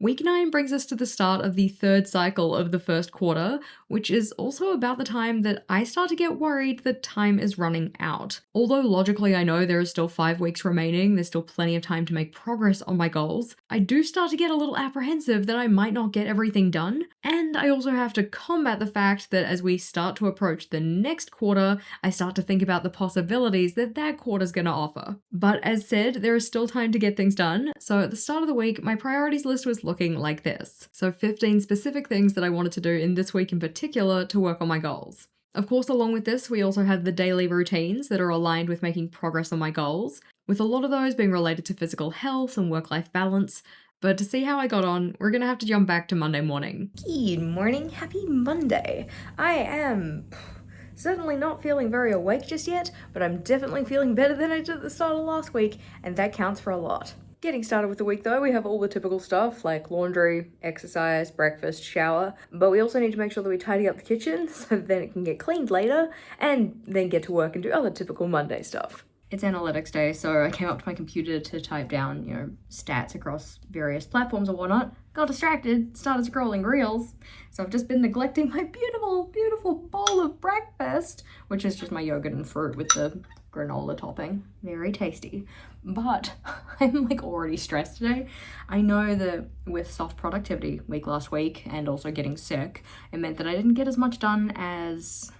Week 9 brings us to the start of the third cycle of the first quarter, which is also about the time that I start to get worried that time is running out. Although logically I know there is still 5 weeks remaining, there's still plenty of time to make progress on my goals, I do start to get a little apprehensive that I might not get everything done, and I also have to combat the fact that as we start to approach the next quarter, I start to think about the possibilities that that quarter's gonna offer. But as said, there is still time to get things done, so at the start of the week, my priorities list was looking like this. So 15 specific things that I wanted to do in this week in particular to work on my goals. Of course, along with this, we also have the daily routines that are aligned with making progress on my goals, with a lot of those being related to physical health and work-life balance. But to see how I got on, we're gonna have to jump back to Monday morning. Good morning, happy Monday. I am certainly not feeling very awake just yet, but I'm definitely feeling better than I did at the start of last week, and that counts for a lot. Getting started with the week though, we have all the typical stuff like laundry, exercise, breakfast, shower, but we also need to make sure that we tidy up the kitchen so that then it can get cleaned later and then get to work and do other typical Monday stuff. It's analytics day, so I came up to my computer to type down, stats across various platforms or whatnot. Got distracted, started scrolling reels. So I've just been neglecting my beautiful, beautiful bowl of breakfast, which is just my yogurt and fruit with the granola topping. Very tasty. But I'm already stressed today. I know that with soft productivity week last week and also getting sick, it meant that I didn't get as much done as...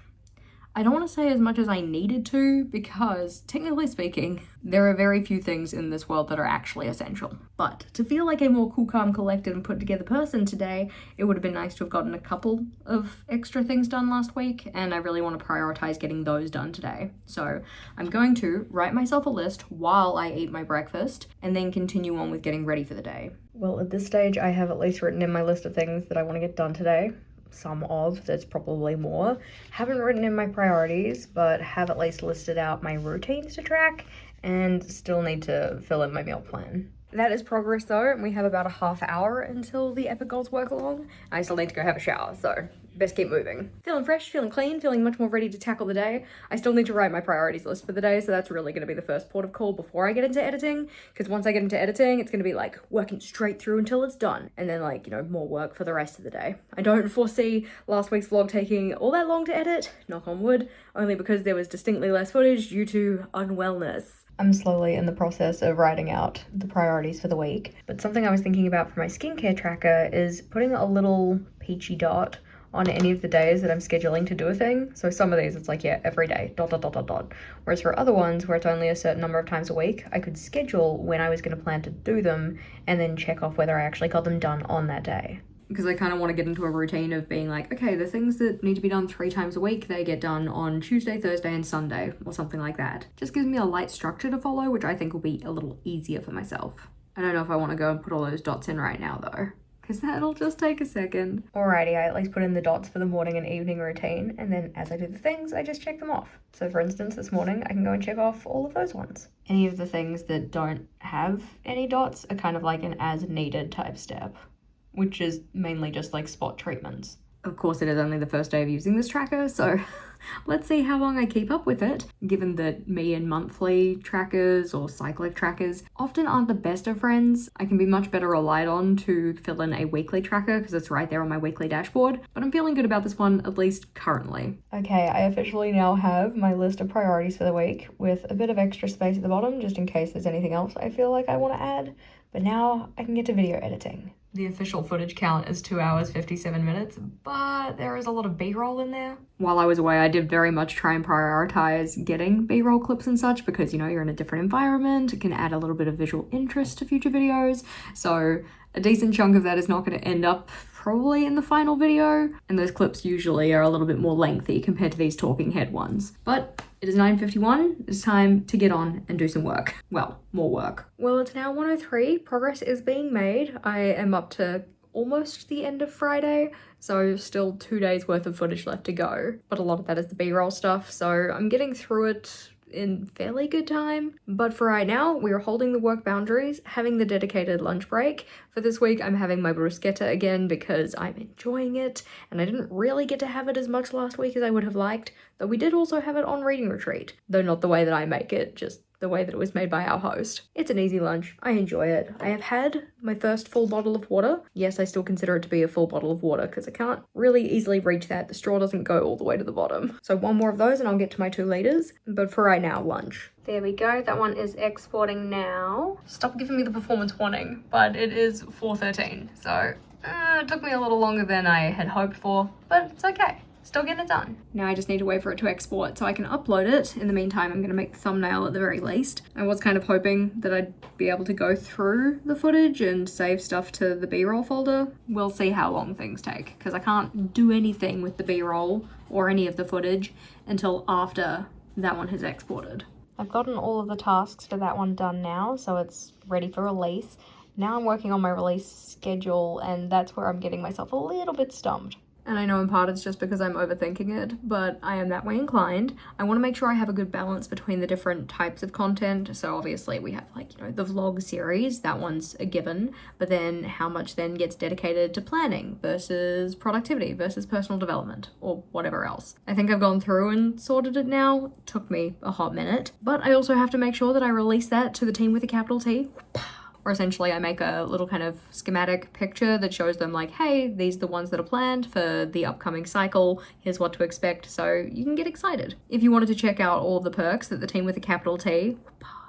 I don't want to say as much as I needed to, because technically speaking, there are very few things in this world that are actually essential. But to feel like a more cool, calm, collected, and put together person today, it would have been nice to have gotten a couple of extra things done last week, and I really want to prioritize getting those done today. So I'm going to write myself a list while I eat my breakfast, and then continue on with getting ready for the day. Well, at this stage, I have at least written in my list of things that I want to get done today. Some of, there's probably more. Haven't written in my priorities, but have at least listed out my routines to track and still need to fill in my meal plan. That is progress though, and we have about a half hour until the epic goals work along. I still need to go have a shower, so best keep moving. Feeling fresh, feeling clean, feeling much more ready to tackle the day. I still need to write my priorities list for the day, so that's really gonna be the first port of call before I get into editing, because once I get into editing, it's gonna be working straight through until it's done, and then more work for the rest of the day. I don't foresee last week's vlog taking all that long to edit, knock on wood, only because there was distinctly less footage due to unwellness. I'm slowly in the process of writing out the priorities for the week, but something I was thinking about for my skincare tracker is putting a little peachy dot on any of the days that I'm scheduling to do a thing. So some of these it's every day, ... Whereas for other ones where it's only a certain number of times a week, I could schedule when I was going to plan to do them and then check off whether I actually got them done on that day. Because I kind of want to get into a routine of being okay, the things that need to be done 3 times a week, they get done on Tuesday, Thursday, and Sunday, or something like that. Just gives me a light structure to follow, which I think will be a little easier for myself. I don't know if I want to go and put all those dots in right now though, because that'll just take a second. Alrighty, I at least put in the dots for the morning and evening routine, and then as I do the things, I just check them off. So for instance, this morning, I can go and check off all of those ones. Any of the things that don't have any dots are kind of an as needed type step, which is mainly just spot treatments. Of course, it is only the first day of using this tracker, so let's see how long I keep up with it, given that me and monthly trackers or cyclic trackers often aren't the best of friends. I can be much better relied on to fill in a weekly tracker because it's right there on my weekly dashboard, but I'm feeling good about this one, at least currently. Okay, I officially now have my list of priorities for the week with a bit of extra space at the bottom just in case there's anything else I feel like I want to add, but now I can get to video editing. The official footage count is 2 hours, 57 minutes, but there is a lot of B-roll in there. While I was away, I did very much try and prioritize getting B-roll clips and such because, you're in a different environment. It can add a little bit of visual interest to future videos. So a decent chunk of that is not going to end up probably in the final video. And those clips usually are a little bit more lengthy compared to these talking head ones. But it is 9:51, it's time to get on and do some work. Well, more work. Well, it's now 1:03, progress is being made. I am up to almost the end of Friday, so still 2 days worth of footage left to go. But a lot of that is the B-roll stuff, so I'm getting through it in fairly good time. But for right now, we are holding the work boundaries, having the dedicated lunch break. For this week, I'm having my bruschetta again because I'm enjoying it, and I didn't really get to have it as much last week as I would have liked, though we did also have it on reading retreat, though not the way that I make it, just the way that it was made by our host. It's an easy lunch. I enjoy it. I have had my first full bottle of water. Yes, I still consider it to be a full bottle of water because I can't really easily reach that. The straw doesn't go all the way to the bottom. So one more of those and I'll get to my 2 liters. But for right now, lunch. There we go. That one is exporting now. Stop giving me the performance warning, but it is 4:13. So it took me a little longer than I had hoped for, but it's okay. Still getting it done. Now I just need to wait for it to export so I can upload it. In the meantime, I'm going to make the thumbnail at the very least. I was kind of hoping that I'd be able to go through the footage and save stuff to the B-roll folder. We'll see how long things take because I can't do anything with the B-roll or any of the footage until after that one has exported. I've gotten all of the tasks for that one done now, so it's ready for release. Now I'm working on my release schedule, and that's where I'm getting myself a little bit stumped. And I know in part it's just because I'm overthinking it, but I am that way inclined. I want to make sure I have a good balance between the different types of content. So obviously we have like, the vlog series, that one's a given, but then how much then gets dedicated to planning versus productivity versus personal development or whatever else. I think I've gone through and sorted it now. It took me a hot minute, but I also have to make sure that I release that to the team with a capital T. Or essentially I make a little kind of schematic picture that shows them like, hey, these are the ones that are planned for the upcoming cycle. Here's what to expect, so you can get excited. If you wanted to check out all of the perks that the team with a capital T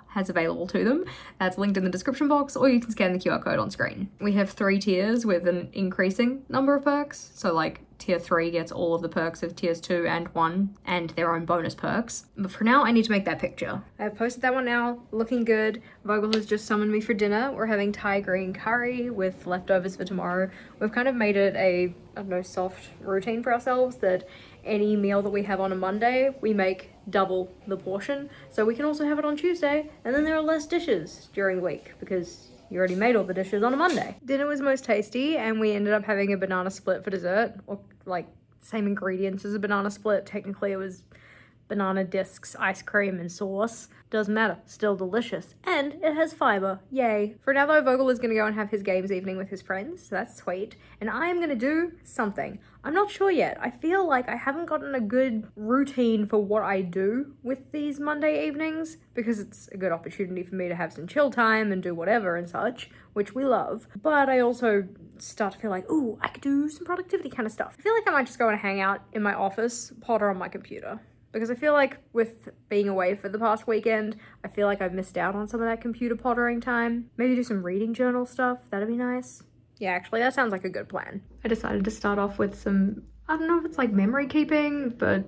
has available to them, that's linked in the description box, or you can scan the QR code on screen. We have 3 tiers with an increasing number of perks. So like tier 3 gets all of the perks of tiers 2 and 1 and their own bonus perks. But for now, I need to make that picture. I've posted that one now, looking good. Vogel has just summoned me for dinner. We're having Thai green curry with leftovers for tomorrow. We've kind of made it a, soft routine for ourselves that any meal that we have on a Monday, we make double the portion. So we can also have it on Tuesday, and then there are less dishes during the week because you already made all the dishes on a Monday. Dinner was most tasty, and we ended up having a banana split for dessert, or like same ingredients as a banana split. Technically it was banana discs, ice cream, and sauce. Doesn't matter, still delicious. And it has fiber, yay. For now though, Vogel is gonna go and have his games evening with his friends, so that's sweet. And I am gonna do something. I'm not sure yet. I feel like I haven't gotten a good routine for what I do with these Monday evenings, because it's a good opportunity for me to have some chill time and do whatever and such, which we love. But I also start to feel like, ooh, I could do some productivity kind of stuff. I feel like I might just go and hang out in my office, potter on my computer. Because I feel like with being away for the past weekend, I feel like I've missed out on some of that computer pottering time. Maybe do some reading journal stuff, that'd be nice. Yeah, actually, that sounds like a good plan. I decided to start off with some, I don't know if it's like memory keeping, but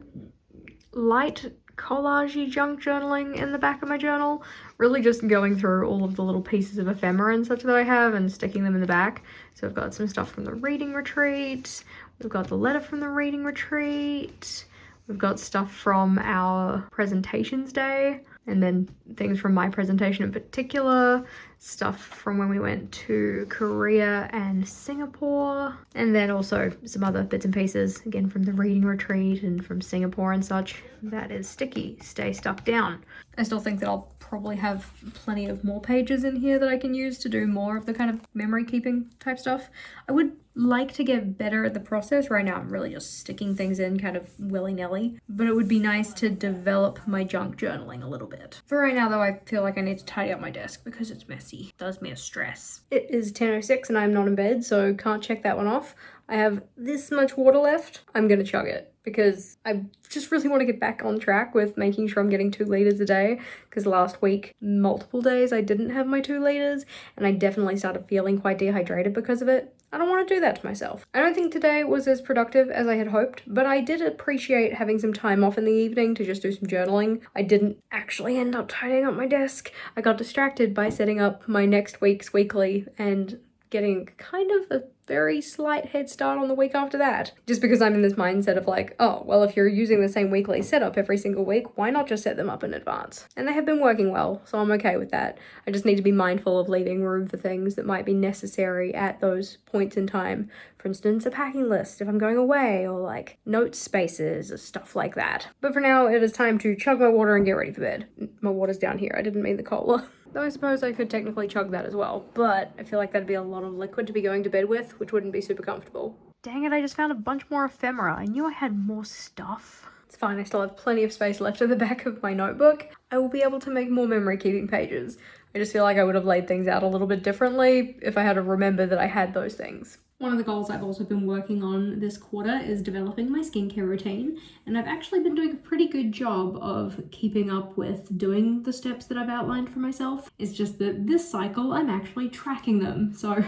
light collage-y junk journaling in the back of my journal. Really just going through all of the little pieces of ephemera and such that I have and sticking them in the back. So I've got some stuff from the reading retreat. We've got the letter from the reading retreat. We've got stuff from our presentations day, and then things from my presentation in particular, stuff from when we went to Korea and Singapore, and then also some other bits and pieces, again from the reading retreat and from Singapore and such. That is sticky, stay stuck down. I still think that I'll probably have plenty of more pages in here that I can use to do more of the kind of memory keeping type stuff. I would like to get better at the process. Right now I'm really just sticking things in kind of willy-nilly, but it would be nice to develop my junk journaling a little bit. For right now though, I feel like I need to tidy up my desk because it's messy. It does me a stress. It is 10:06 and I'm not in bed, so can't check that one off. I have this much water left. I'm gonna chug it because I just really want to get back on track with making sure I'm getting 2 liters a day, because last week, multiple days, I didn't have my 2 liters and I definitely started feeling quite dehydrated because of it. I don't want to do that to myself. I don't think today was as productive as I had hoped, but I did appreciate having some time off in the evening to just do some journaling. I didn't actually end up tidying up my desk. I got distracted by setting up my next week's weekly and getting kind of a very slight head start on the week after that. Just because I'm in this mindset of like, oh, well, if you're using the same weekly setup every single week, why not just set them up in advance? And they have been working well, so I'm okay with that. I just need to be mindful of leaving room for things that might be necessary at those points in time. For instance, a packing list if I'm going away, or like note spaces or stuff like that. But for now, it is time to chug my water and get ready for bed. My water's down here, I didn't mean the cola. Though I suppose I could technically chug that as well, but I feel like that'd be a lot of liquid to be going to bed with, which wouldn't be super comfortable. Dang it, I just found a bunch more ephemera. I knew I had more stuff. It's fine, I still have plenty of space left at the back of my notebook. I will be able to make more memory keeping pages. I just feel like I would have laid things out a little bit differently if I had to remember that I had those things. One of the goals I've also been working on this quarter is developing my skincare routine, and I've actually been doing a pretty good job of keeping up with doing the steps that I've outlined for myself. It's just that this cycle I'm actually tracking them, so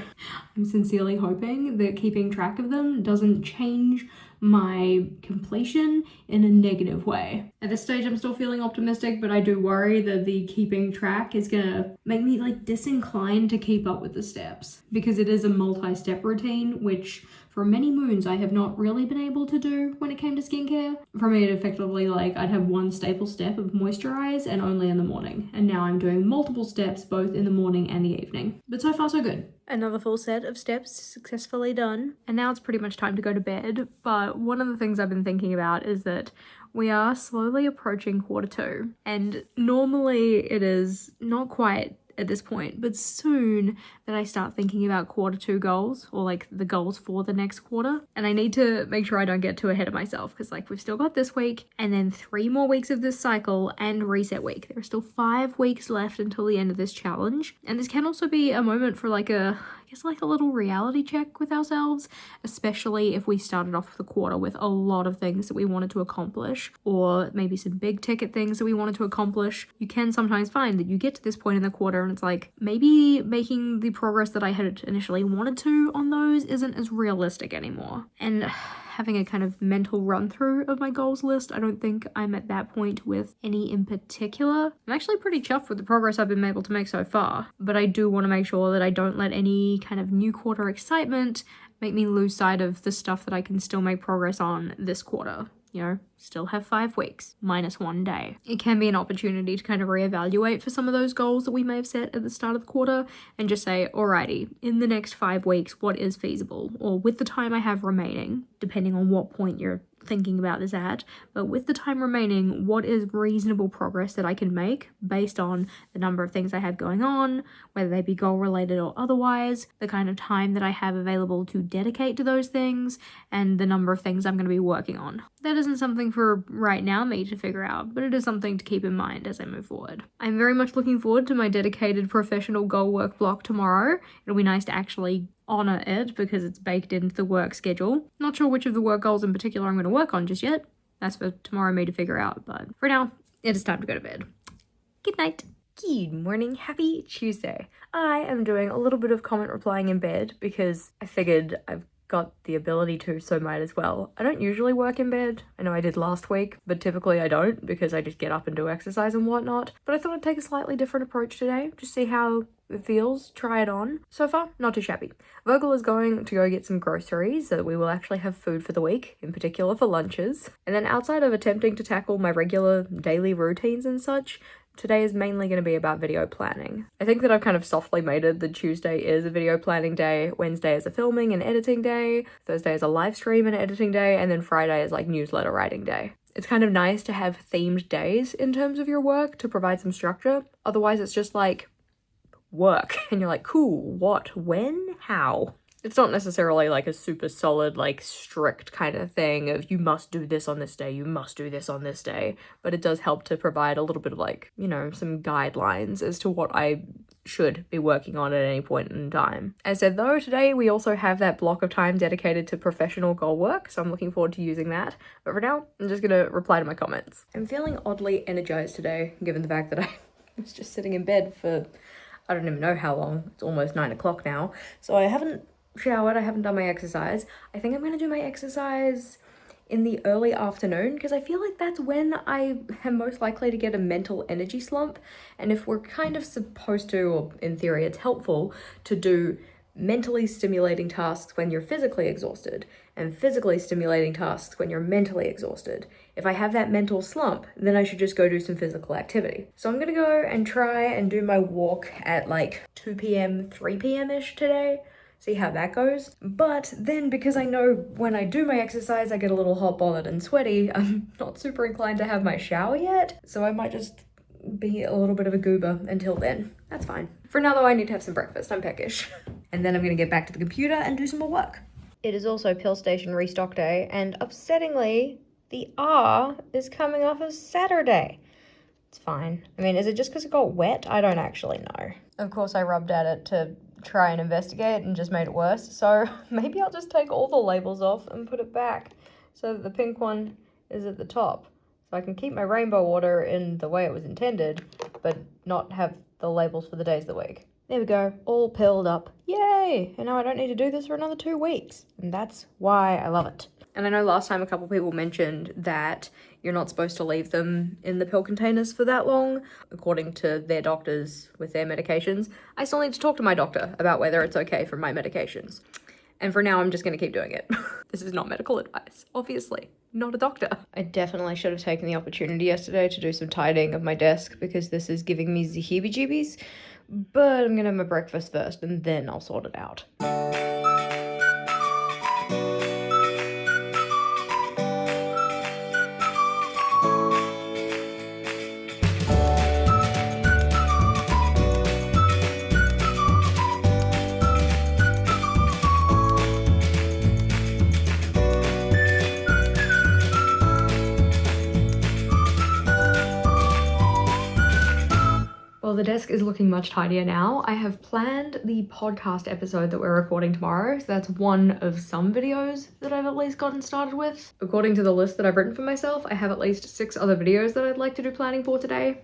I'm sincerely hoping that keeping track of them doesn't change my completion in a negative way. At this stage, I'm still feeling optimistic, but I do worry that the keeping track is gonna make me disinclined to keep up with the steps, because it is a multi-step routine, which for many moons I have not really been able to do when it came to skincare. For me, it effectively I'd have one staple step of moisturize and only in the morning, and now I'm doing multiple steps both in the morning and the evening. But so far so good. Another full set of steps successfully done. And now it's pretty much time to go to bed. But one of the things I've been thinking about is that we are slowly approaching quarter 2. And normally it is not quite at this point, but soon that I start thinking about quarter 2 goals, or the goals for the next quarter. And I need to make sure I don't get too ahead of myself, because we've still got this week and then 3 more weeks of this cycle and reset week. There are still 5 weeks left until the end of this challenge. And this can also be a moment for a little reality check with ourselves, especially if we started off the quarter with a lot of things that we wanted to accomplish, or maybe some big ticket things that we wanted to accomplish. You can sometimes find that you get to this point in the quarter and it's maybe making the progress that I had initially wanted to on those isn't as realistic anymore. And having a kind of mental run through of my goals list, I don't think I'm at that point with any in particular. I'm actually pretty chuffed with the progress I've been able to make so far, but I do want to make sure that I don't let any kind of new quarter excitement make me lose sight of the stuff that I can still make progress on this quarter. Still have 5 weeks, minus 1 day. It can be an opportunity to kind of reevaluate for some of those goals that we may have set at the start of the quarter and just say, alrighty, in the next 5 weeks, what is feasible? Or with the time I have remaining, depending on what point you're thinking about this at, but with the time remaining, what is reasonable progress that I can make based on the number of things I have going on, whether they be goal related or otherwise, the kind of time that I have available to dedicate to those things, and the number of things I'm going to be working on. That isn't something for right now me to figure out, but it is something to keep in mind as I move forward. I'm very much looking forward to my dedicated professional goal work block tomorrow. It'll be nice to actually honor it because it's baked into the work schedule. Not sure which of the work goals in particular I'm going to work on just yet. That's for tomorrow me to figure out, but for now, it is time to go to bed. Good night. Good morning, happy Tuesday. I am doing a little bit of comment replying in bed because I figured I've got the ability to, so might as well. I don't usually work in bed. I know I did last week, but typically I don't because I just get up and do exercise and whatnot. But I thought I'd take a slightly different approach today, just see how it feels, try it on. So far, not too shabby. Vogel is going to go get some groceries so that we will actually have food for the week, in particular for lunches. And then outside of attempting to tackle my regular daily routines and such, today is mainly going to be about video planning. I think that I've kind of softly made it that Tuesday is a video planning day, Wednesday is a filming and editing day, Thursday is a live stream and editing day, and then Friday is newsletter writing day. It's kind of nice to have themed days in terms of your work to provide some structure. Otherwise it's just work and you're cool, what, when, how? It's not necessarily a super solid, strict kind of thing of you must do this on this day, you must do this on this day, but it does help to provide a little bit of some guidelines as to what I should be working on at any point in time. As said though, today we also have that block of time dedicated to professional goal work, so I'm looking forward to using that. But for now, I'm just gonna reply to my comments. I'm feeling oddly energized today, given the fact that I was just sitting in bed for I don't even know how long. It's almost 9 o'clock now. So I haven't showered, I haven't done my exercise. I think I'm gonna do my exercise in the early afternoon because I feel like that's when I am most likely to get a mental energy slump. And if we're kind of supposed to, or in theory it's helpful, to do mentally stimulating tasks when you're physically exhausted and physically stimulating tasks when you're mentally exhausted. If I have that mental slump, then I should just go do some physical activity. So I'm gonna go and try and do my walk at 2 p.m, 3 p.m-ish today. See how that goes. But then because I know when I do my exercise, I get a little hot bothered and sweaty, I'm not super inclined to have my shower yet. So I might just be a little bit of a goober until then. That's fine. For now though, I need to have some breakfast. I'm peckish. And then I'm gonna get back to the computer and do some more work. It is also Pill Station restock day, and upsettingly, the R is coming off of Saturday. It's fine. I mean, is it just because it got wet? I don't actually know. Of course, I rubbed at it to try and investigate and just made it worse. So maybe I'll just take all the labels off and put it back so that the pink one is at the top. So I can keep my rainbow water in the way it was intended, but not have the labels for the days of the week. There we go, all pilled up. Yay! And now I don't need to do this for another 2 weeks. And that's why I love it. And I know last time a couple people mentioned that you're not supposed to leave them in the pill containers for that long, according to their doctors with their medications. I still need to talk to my doctor about whether it's okay for my medications. And for now, I'm just going to keep doing it. This is not medical advice, obviously. Not a doctor. I definitely should have taken the opportunity yesterday to do some tidying of my desk because this is giving me the heebie-jeebies. But I'm going to have my breakfast first and then I'll sort it out. Well, the desk is looking much tidier now. I have planned the podcast episode that we're recording tomorrow, so that's one of some videos that I've at least gotten started with. According to the list that I've written for myself, I have at least 6 other videos that I'd like to do planning for today.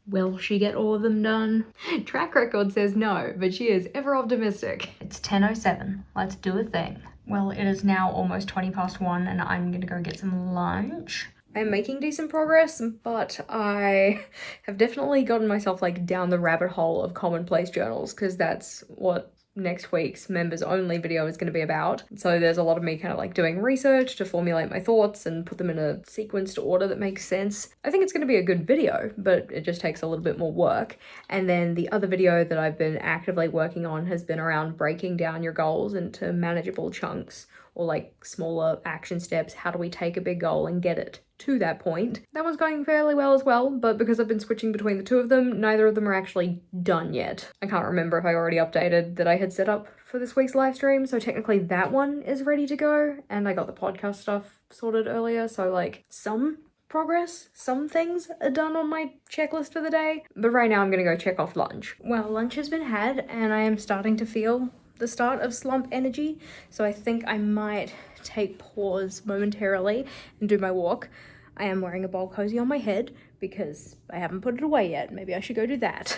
Will she get all of them done? Track record says no, but she is ever optimistic. It's 10:07. Let's do a thing. Well, it is now almost 1:20 and I'm gonna go get some lunch. I'm making decent progress, but I have definitely gotten myself like down the rabbit hole of commonplace journals because that's what next week's members only video is going to be about. So there's a lot of me kind of like doing research to formulate my thoughts and put them in a sequenced order that makes sense. I think it's going to be a good video, but it just takes a little bit more work. And then the other video that I've been actively working on has been around breaking down your goals into manageable chunks or like smaller action steps. How do we take a big goal and get it to that point? That one's going fairly well as well, but because I've been switching between the two of them, neither of them are actually done yet. I can't remember if I already updated that I had set up for this week's live stream, so technically that one is ready to go, and I got the podcast stuff sorted earlier, so like some progress, some things are done on my checklist for the day, but right now I'm gonna go check off lunch. Well, lunch has been had, and I am starting to feel the start of slump energy, so I think I might take pause momentarily and do my walk. I am wearing a bowl cozy on my head because I haven't put it away yet. Maybe I should go do that.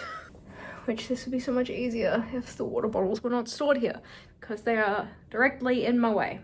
Which this would be so much easier if the water bottles were not stored here because they are directly in my way.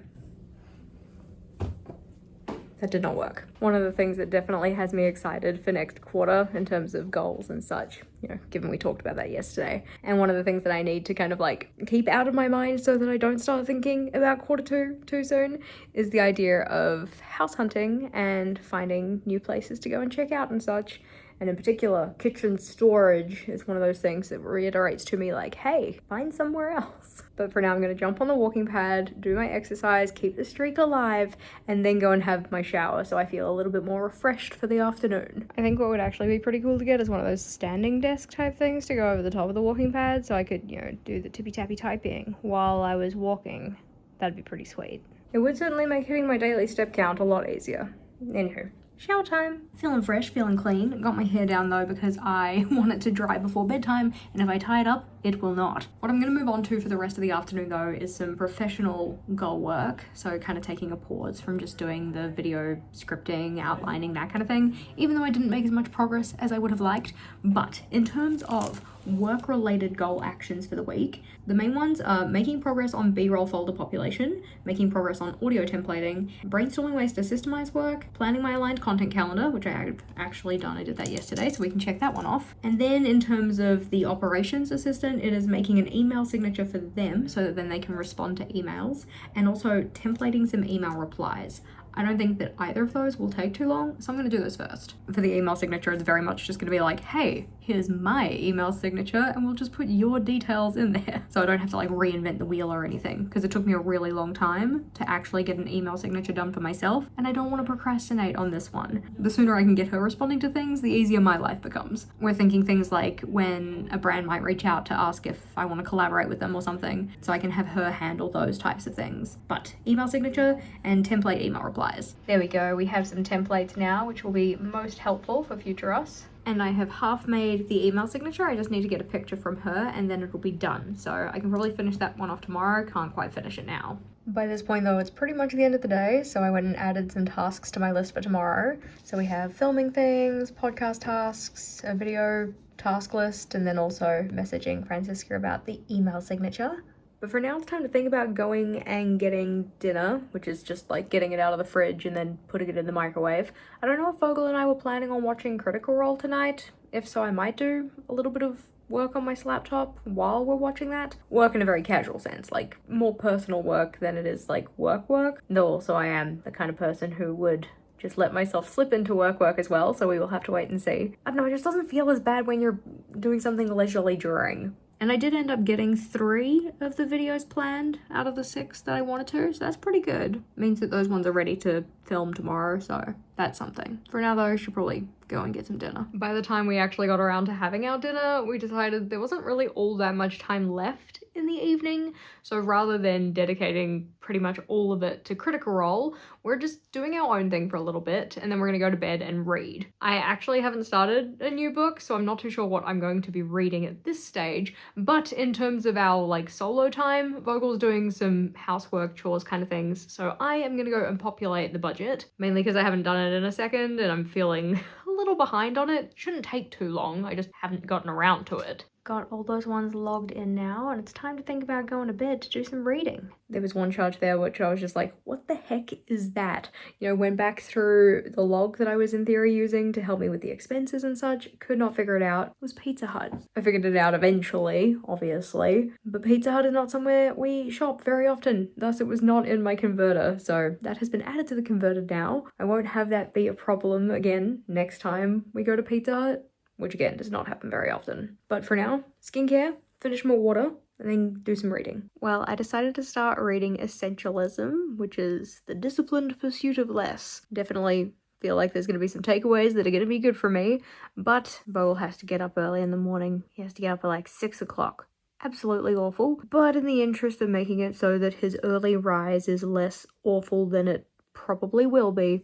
That did not work. One of the things that definitely has me excited for next quarter in terms of goals and such, you know, given we talked about that yesterday. And one of the things that I need to kind of like keep out of my mind so that I don't start thinking about quarter two too soon is the idea of house hunting and finding new places to go and check out and such. And in particular, kitchen storage is one of those things that reiterates to me like, hey, find somewhere else. But for now, I'm gonna jump on the walking pad, do my exercise, keep the streak alive, and then go and have my shower so I feel a little bit more refreshed for the afternoon. I think what would actually be pretty cool to get is one of those standing desk type things to go over the top of the walking pad so I could, you know, do the tippy-tappy typing while I was walking. That'd be pretty sweet. It would certainly make hitting my daily step count a lot easier. Anywho. Shower time. Feeling fresh, feeling clean. Got my hair down though because I want it to dry before bedtime, and if I tie it up, it will not. What I'm gonna move on to for the rest of the afternoon though is some professional goal work. So kind of taking a pause from just doing the video scripting, outlining, that kind of thing, even though I didn't make as much progress as I would have liked. But in terms of work-related goal actions for the week, the main ones are making progress on B-roll folder population, making progress on audio templating, brainstorming ways to systemize work, planning my aligned content calendar, which I have actually done. I did that yesterday, so we can check that one off. And then in terms of the operations assistant, it is making an email signature for them so that then they can respond to emails, and also templating some email replies. I don't think that either of those will take too long, so I'm going to do those first. For the email signature, it's very much just going to be like, hey, here's my email signature, and we'll just put your details in there. So I don't have to like reinvent the wheel or anything, because it took me a really long time to actually get an email signature done for myself, and I don't want to procrastinate on this one. The sooner I can get her responding to things, the easier my life becomes. We're thinking things like when a brand might reach out to ask if I want to collaborate with them or something, so I can have her handle those types of things. But email signature and template email replies. There we go, we have some templates now, which will be most helpful for future us. And I have half made the email signature. I just need to get a picture from her and then it'll be done. So I can probably finish that one off tomorrow. Can't quite finish it now. By this point though, it's pretty much the end of the day, so I went and added some tasks to my list for tomorrow. So we have filming things, podcast tasks, a video task list, and then also messaging Francisca about the email signature. But for now, it's time to think about going and getting dinner, which is just like getting it out of the fridge and then putting it in the microwave. I don't know if Vogel and I were planning on watching Critical Role tonight. If so, I might do a little bit of work on my laptop while we're watching that. Work in a very casual sense, like more personal work than it is like work. Though also I am the kind of person who would just let myself slip into work as well, so we will have to wait and see. I don't know, it just doesn't feel as bad when you're doing something leisurely during. And I did end up getting 3 of the videos planned out of the 6 that I wanted to, so that's pretty good. Means that those ones are ready to film tomorrow, so that's something. For now though, I should probably go and get some dinner. By the time we actually got around to having our dinner, we decided there wasn't really all that much time left in the evening, so rather than dedicating pretty much all of it to Critical Role, we're just doing our own thing for a little bit, and then we're gonna go to bed and read. I actually haven't started a new book, so I'm not too sure what I'm going to be reading at this stage, but in terms of our like solo time, Vogel's doing some housework chores kind of things, so I am gonna go and populate the budget, mainly because I haven't done it in a second and I'm feeling a little behind on it. Shouldn't take too long, I just haven't gotten around to it. Got all those ones logged in now, and it's time to think about going to bed to do some reading. There was one charge there which I was just like, what the heck is that? You know, went back through the log that I was in theory using to help me with the expenses and such, could not figure it out. It was Pizza Hut. I figured it out eventually, obviously, but Pizza Hut is not somewhere we shop very often, thus it was not in my converter, so that has been added to the converter now. I won't have that be a problem again next time we go to Pizza Hut, which again does not happen very often. But for now, skincare, finish more water, and then do some reading. Well, I decided to start reading Essentialism, which is the disciplined pursuit of less. Definitely feel like there's going to be some takeaways that are going to be good for me, but Bo has to get up early in the morning. He has to get up at like 6 o'clock. Absolutely awful, but in the interest of making it so that his early rise is less awful than it probably will be,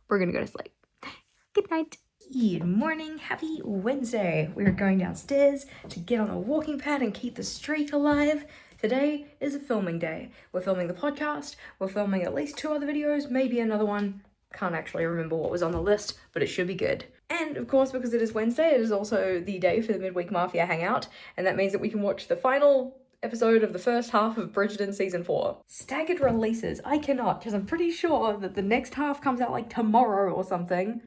we're going to go to sleep. Good night. Good morning, happy Wednesday. We're going downstairs to get on a walking pad and keep the streak alive. Today is a filming day. We're filming the podcast, we're filming at least 2 other videos, maybe another one. Can't actually remember what was on the list, but it should be good. And of course, because it is Wednesday, it is also the day for the Midweek Mafia Hangout, and that means that we can watch the final episode of the first half of Bridgerton Season 4. Staggered releases. I cannot, because I'm pretty sure that the next half comes out like tomorrow or something.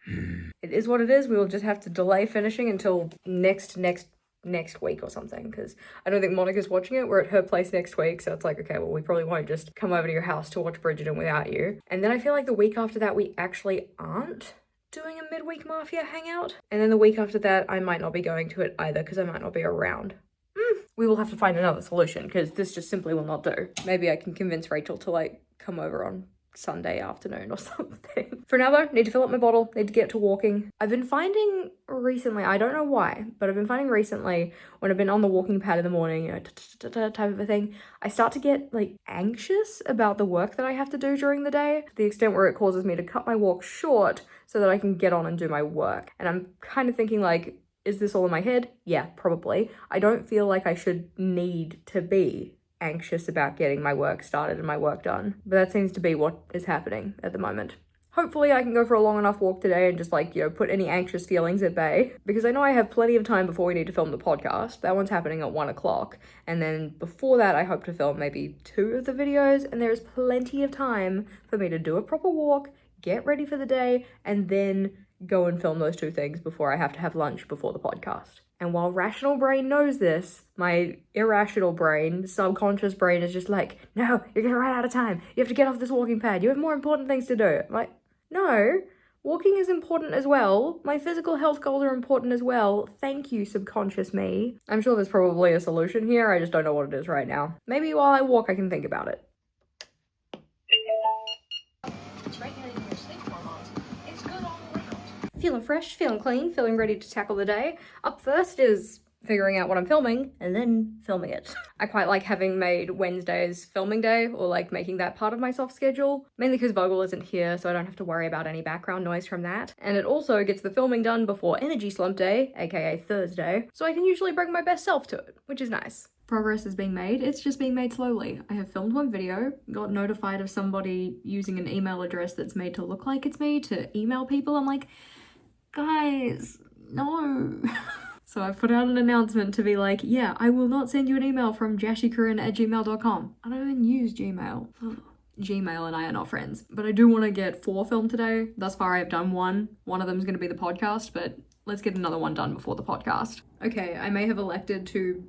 It is what it is. We will just have to delay finishing until next week or something, because I don't think Monica's watching it. We're at her place next week, so it's like, okay, well, we probably won't just come over to your house to watch Bridgerton without you. And then I feel like the week after that, we actually aren't doing a Midweek Mafia Hangout. And then the week after that, I might not be going to it either, because I might not be around. We will have to find another solution, because this just simply will not do. Maybe I can convince Rachel to like come over on Sunday afternoon or something. For now though, need to fill up my bottle, need to get to walking. I've been finding recently, I don't know why, but I've been finding recently when I've been on the walking pad in the morning, you know, type of a thing, I start to get like anxious about the work that I have to do during the day, to the extent where it causes me to cut my walk short so that I can get on and do my work. And I'm kind of thinking like, is this all in my head? Yeah, probably. I don't feel like I should need to be anxious about getting my work started and my work done. But that seems to be what is happening at the moment. Hopefully I can go for a long enough walk today and just like, you know, put any anxious feelings at bay. Because I know I have plenty of time before we need to film the podcast. That one's happening at 1 o'clock. And then before that, I hope to film maybe 2 of the videos. And there's plenty of time for me to do a proper walk, get ready for the day, and then go and film those 2 things before I have to have lunch before the podcast. And while rational brain knows this, my irrational brain, subconscious brain is just like, no, you're gonna run out of time. You have to get off this walking pad. You have more important things to do. I'm like, no, walking is important as well. My physical health goals are important as well. Thank you, subconscious me. I'm sure there's probably a solution here. I just don't know what it is right now. Maybe while I walk, I can think about it. Feeling fresh, feeling clean, feeling ready to tackle the day. Up first is figuring out what I'm filming and then filming it. I quite like having made Wednesdays filming day, or like making that part of my soft schedule, mainly because Vogel isn't here, so I don't have to worry about any background noise from that. And it also gets the filming done before energy slump day, aka Thursday, so I can usually bring my best self to it, which is nice. Progress is being made, it's just being made slowly. I have filmed one video, got notified of somebody using an email address that's made to look like it's me to email people. I'm like, guys, no. So I've put out an announcement to be like, yeah, I will not send you an email from JashiiCorrin@gmail.com. I don't even use Gmail. Gmail and I are not friends. But I do want to get 4 filmed today. Thus far I've done 1. One of them is going to be the podcast, but let's get another one done before the podcast. Okay, I may have elected to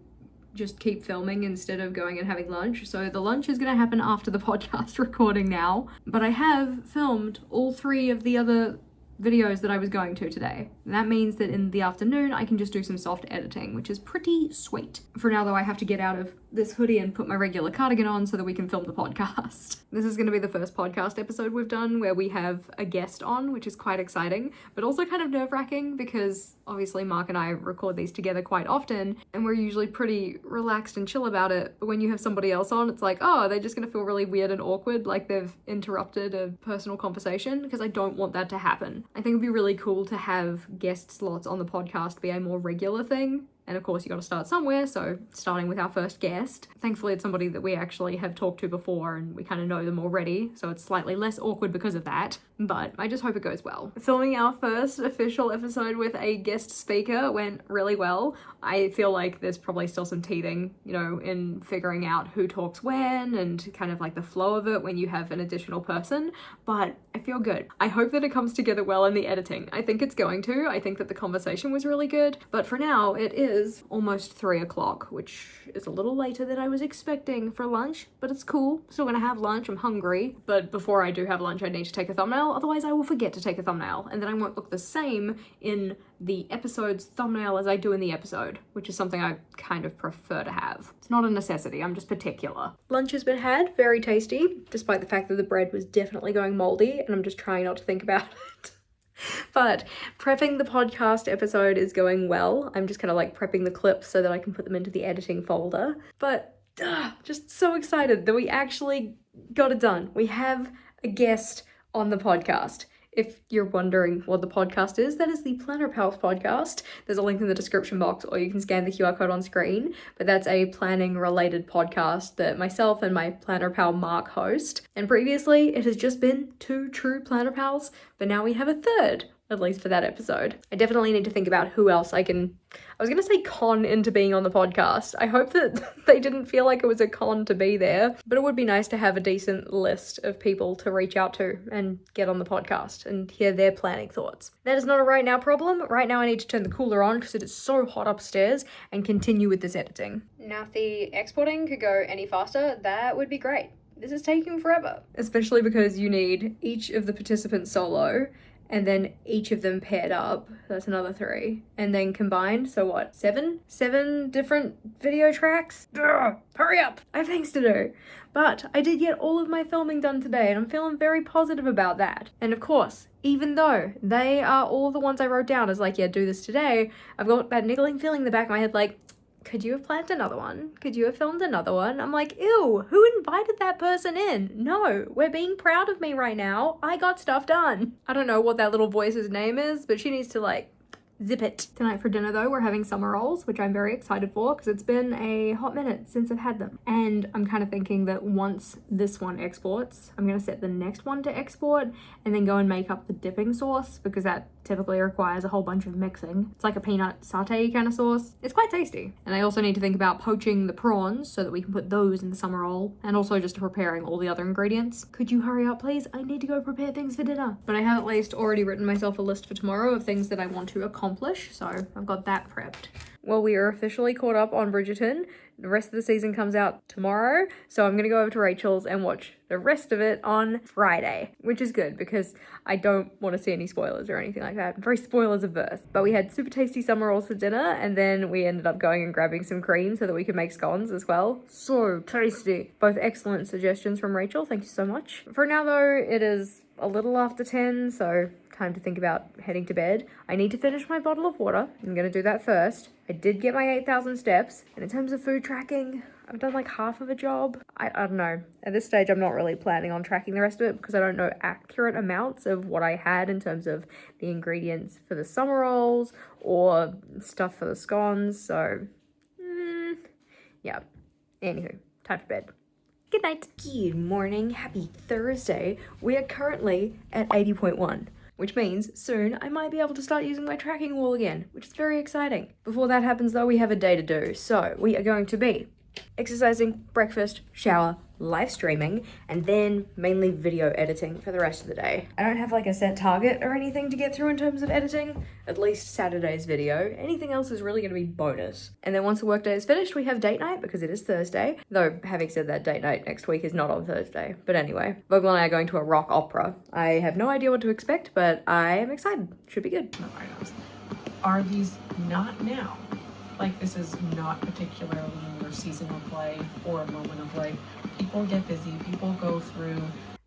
just keep filming instead of going and having lunch. So the lunch is going to happen after the podcast recording now. But I have filmed all 3 of the other videos that I was going to today. And that means that in the afternoon I can just do some soft editing, which is pretty sweet. For now though, I have to get out of this hoodie and put my regular cardigan on so that we can film the podcast. This is going to be the first podcast episode we've done where we have a guest on, which is quite exciting, but also kind of nerve-wracking because obviously Mark and I record these together quite often and we're usually pretty relaxed and chill about it. But when you have somebody else on, it's like, oh, they're just going to feel really weird and awkward, like they've interrupted a personal conversation, because I don't want that to happen. I think it'd be really cool to have guest slots on the podcast be a more regular thing. And of course you got to start somewhere, so starting with our first guest. Thankfully it's somebody that we actually have talked to before and we kind of know them already, so it's slightly less awkward because of that, but I just hope it goes well. Filming our first official episode with a guest speaker went really well. I feel like there's probably still some teething, you know, in figuring out who talks when and kind of like the flow of it when you have an additional person, but I feel good. I hope that it comes together well in the editing. I think it's going to. I think that the conversation was really good, but for now it is almost 3 o'clock, which is a little later than I was expecting for lunch, but it's cool. Still gonna have lunch, I'm hungry, but before I do have lunch I need to take a thumbnail, otherwise I will forget to take a thumbnail, and then I won't look the same in the episode's thumbnail as I do in the episode, which is something I kind of prefer to have. It's not a necessity, I'm just particular. Lunch has been had, very tasty, despite the fact that the bread was definitely going moldy, and I'm just trying not to think about it. But prepping the podcast episode is going well. I'm just kind of like prepping the clips so that I can put them into the editing folder. But just so excited that we actually got it done. We have a guest on the podcast. If you're wondering what the podcast is, that is the Planner Pals podcast. There's a link in the description box, or you can scan the QR code on screen. But that's a planning related podcast that myself and my Planner Pal Mark host. And previously it has just been 2 true Planner Pals, but now we have a third, at least for that episode. I definitely need to think about who else I was gonna say con into being on the podcast. I hope that they didn't feel like it was a con to be there, but it would be nice to have a decent list of people to reach out to and get on the podcast and hear their planning thoughts. That is not a right now problem. Right now I need to turn the cooler on because it is so hot upstairs and continue with this editing. Now if the exporting could go any faster, that would be great. This is taking forever. Especially because you need each of the participants solo and then each of them paired up. That's another 3. And then combined, so what, 7? 7 different video tracks? Ugh, hurry up! I have things to do. But I did get all of my filming done today and I'm feeling very positive about that. And of course, even though they are all the ones I wrote down as like, yeah, do this today, I've got that niggling feeling in the back of my head like, could you have planned another one? Could you have filmed another one? I'm like, ew, who invited that person in? No, we're being proud of me right now. I got stuff done. I don't know what that little voice's name is, but she needs to like zip it. Tonight for dinner though, we're having summer rolls, which I'm very excited for because it's been a hot minute since I've had them. And I'm kind of thinking that once this one exports, I'm going to set the next one to export and then go and make up the dipping sauce because that typically requires a whole bunch of mixing. It's like a peanut satay kind of sauce. It's quite tasty. And I also need to think about poaching the prawns so that we can put those in the summer roll, and also just preparing all the other ingredients. Could you hurry up please? I need to go prepare things for dinner. But I have at least already written myself a list for tomorrow of things that I want to accomplish, so I've got that prepped. Well, we are officially caught up on Bridgerton. The rest of the season comes out tomorrow, so I'm gonna go over to Rachel's and watch the rest of it on Friday, which is good because I don't want to see any spoilers or anything like that. I'm very spoilers averse. But we had super tasty summer rolls for dinner, and then we ended up going and grabbing some cream so that we could make scones as well. So tasty. Both excellent suggestions from Rachel. Thank you so much. For now though, it is a little after 10, so time to think about heading to bed. I need to finish my bottle of water. I'm gonna do that first. I did get my 8,000 steps, and in terms of food tracking, I've done like half of a job. I don't know. At this stage, I'm not really planning on tracking the rest of it because I don't know accurate amounts of what I had in terms of the ingredients for the summer rolls or stuff for the scones, so yeah. Anywho, time for bed. Good night. Good morning. Happy Thursday. We are currently at 80.1, which means soon I might be able to start using my tracking wall again, which is very exciting. Before that happens though, we have a day to do. So we are going to be exercising, breakfast, shower, live streaming, and then mainly video editing for the rest of the day. I don't have like a set target or anything to get through in terms of editing, at least Saturday's video. Anything else is really going to be bonus. And then once the workday is finished, we have date night because it is Thursday. Though, having said that, date night next week is not on Thursday. But anyway, Vogel and I are going to a rock opera. I have no idea what to expect, but I am excited. Should be good. Are these not now? Like, this is not particularly your seasonal play or a moment of life. People get busy, people go through.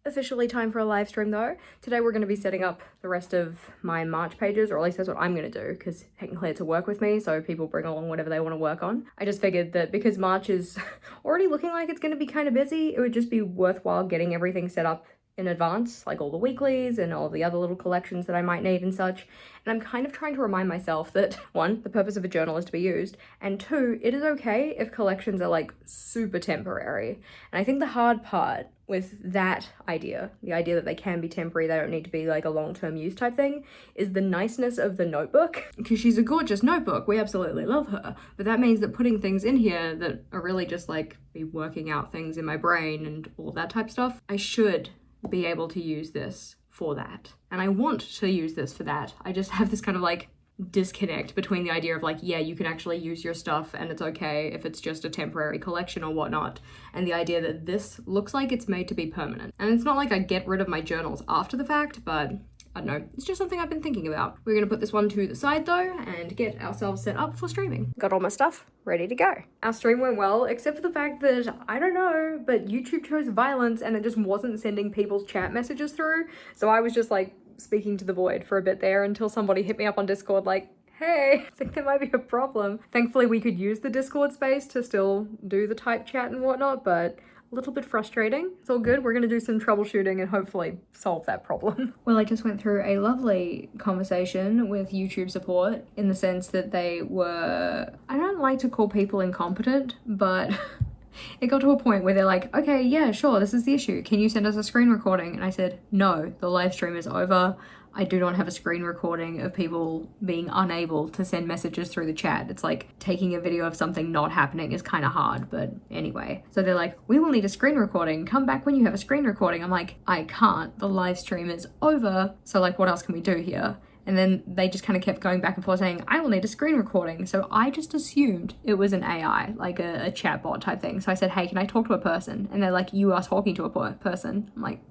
Officially time for a live stream though. Today we're going to be setting up the rest of my March pages, or at least that's what I'm going to do, because technically it's a work with me, so people bring along whatever they want to work on. I just figured that because March is already looking like it's going to be kind of busy, it would just be worthwhile getting everything set up in advance, like all the weeklies and all the other little collections that I might need and such. And I'm kind of trying to remind myself that, one, the purpose of a journal is to be used, and two, it is okay if collections are like super temporary. And I think the hard part with that idea, the idea that they can be temporary, they don't need to be like a long-term use type thing, is the niceness of the notebook. Because she's a gorgeous notebook, we absolutely love her, but that means that putting things in here that are really just like be working out things in my brain and all that type of stuff, I should be able to use this for that. And I want to use this for that. I just have this kind of like disconnect between the idea of like, yeah, you can actually use your stuff and it's okay if it's just a temporary collection or whatnot, and the idea that this looks like it's made to be permanent. And it's not like I get rid of my journals after the fact, but I don't know, it's just something I've been thinking about. We're gonna put this one to the side though and get ourselves set up for streaming. Got all my stuff ready to go. Our stream went well, except for the fact that, I don't know, but YouTube chose violence and it just wasn't sending people's chat messages through. So I was just like speaking to the void for a bit there until somebody hit me up on Discord like, hey, I think there might be a problem. Thankfully we could use the Discord space to still do the type chat and whatnot, but a little bit frustrating. It's all good. We're gonna do some troubleshooting and hopefully solve that problem. Well, I just went through a lovely conversation with YouTube support in the sense that they were, I don't like to call people incompetent, but it got to a point where they're like, okay, yeah, sure, this is the issue. Can you send us a screen recording? And I said, no, the live stream is over. I do not have a screen recording of people being unable to send messages through the chat. It's like taking a video of something not happening is kind of hard, but anyway. So they're like, we will need a screen recording. Come back when you have a screen recording. I'm like, I can't. The live stream is over. So like, what else can we do here? And then they just kind of kept going back and forth saying, I will need a screen recording. So I just assumed it was an AI, like a chat bot type thing. So I said, hey, can I talk to a person? And they're like, you are talking to a person. I'm like,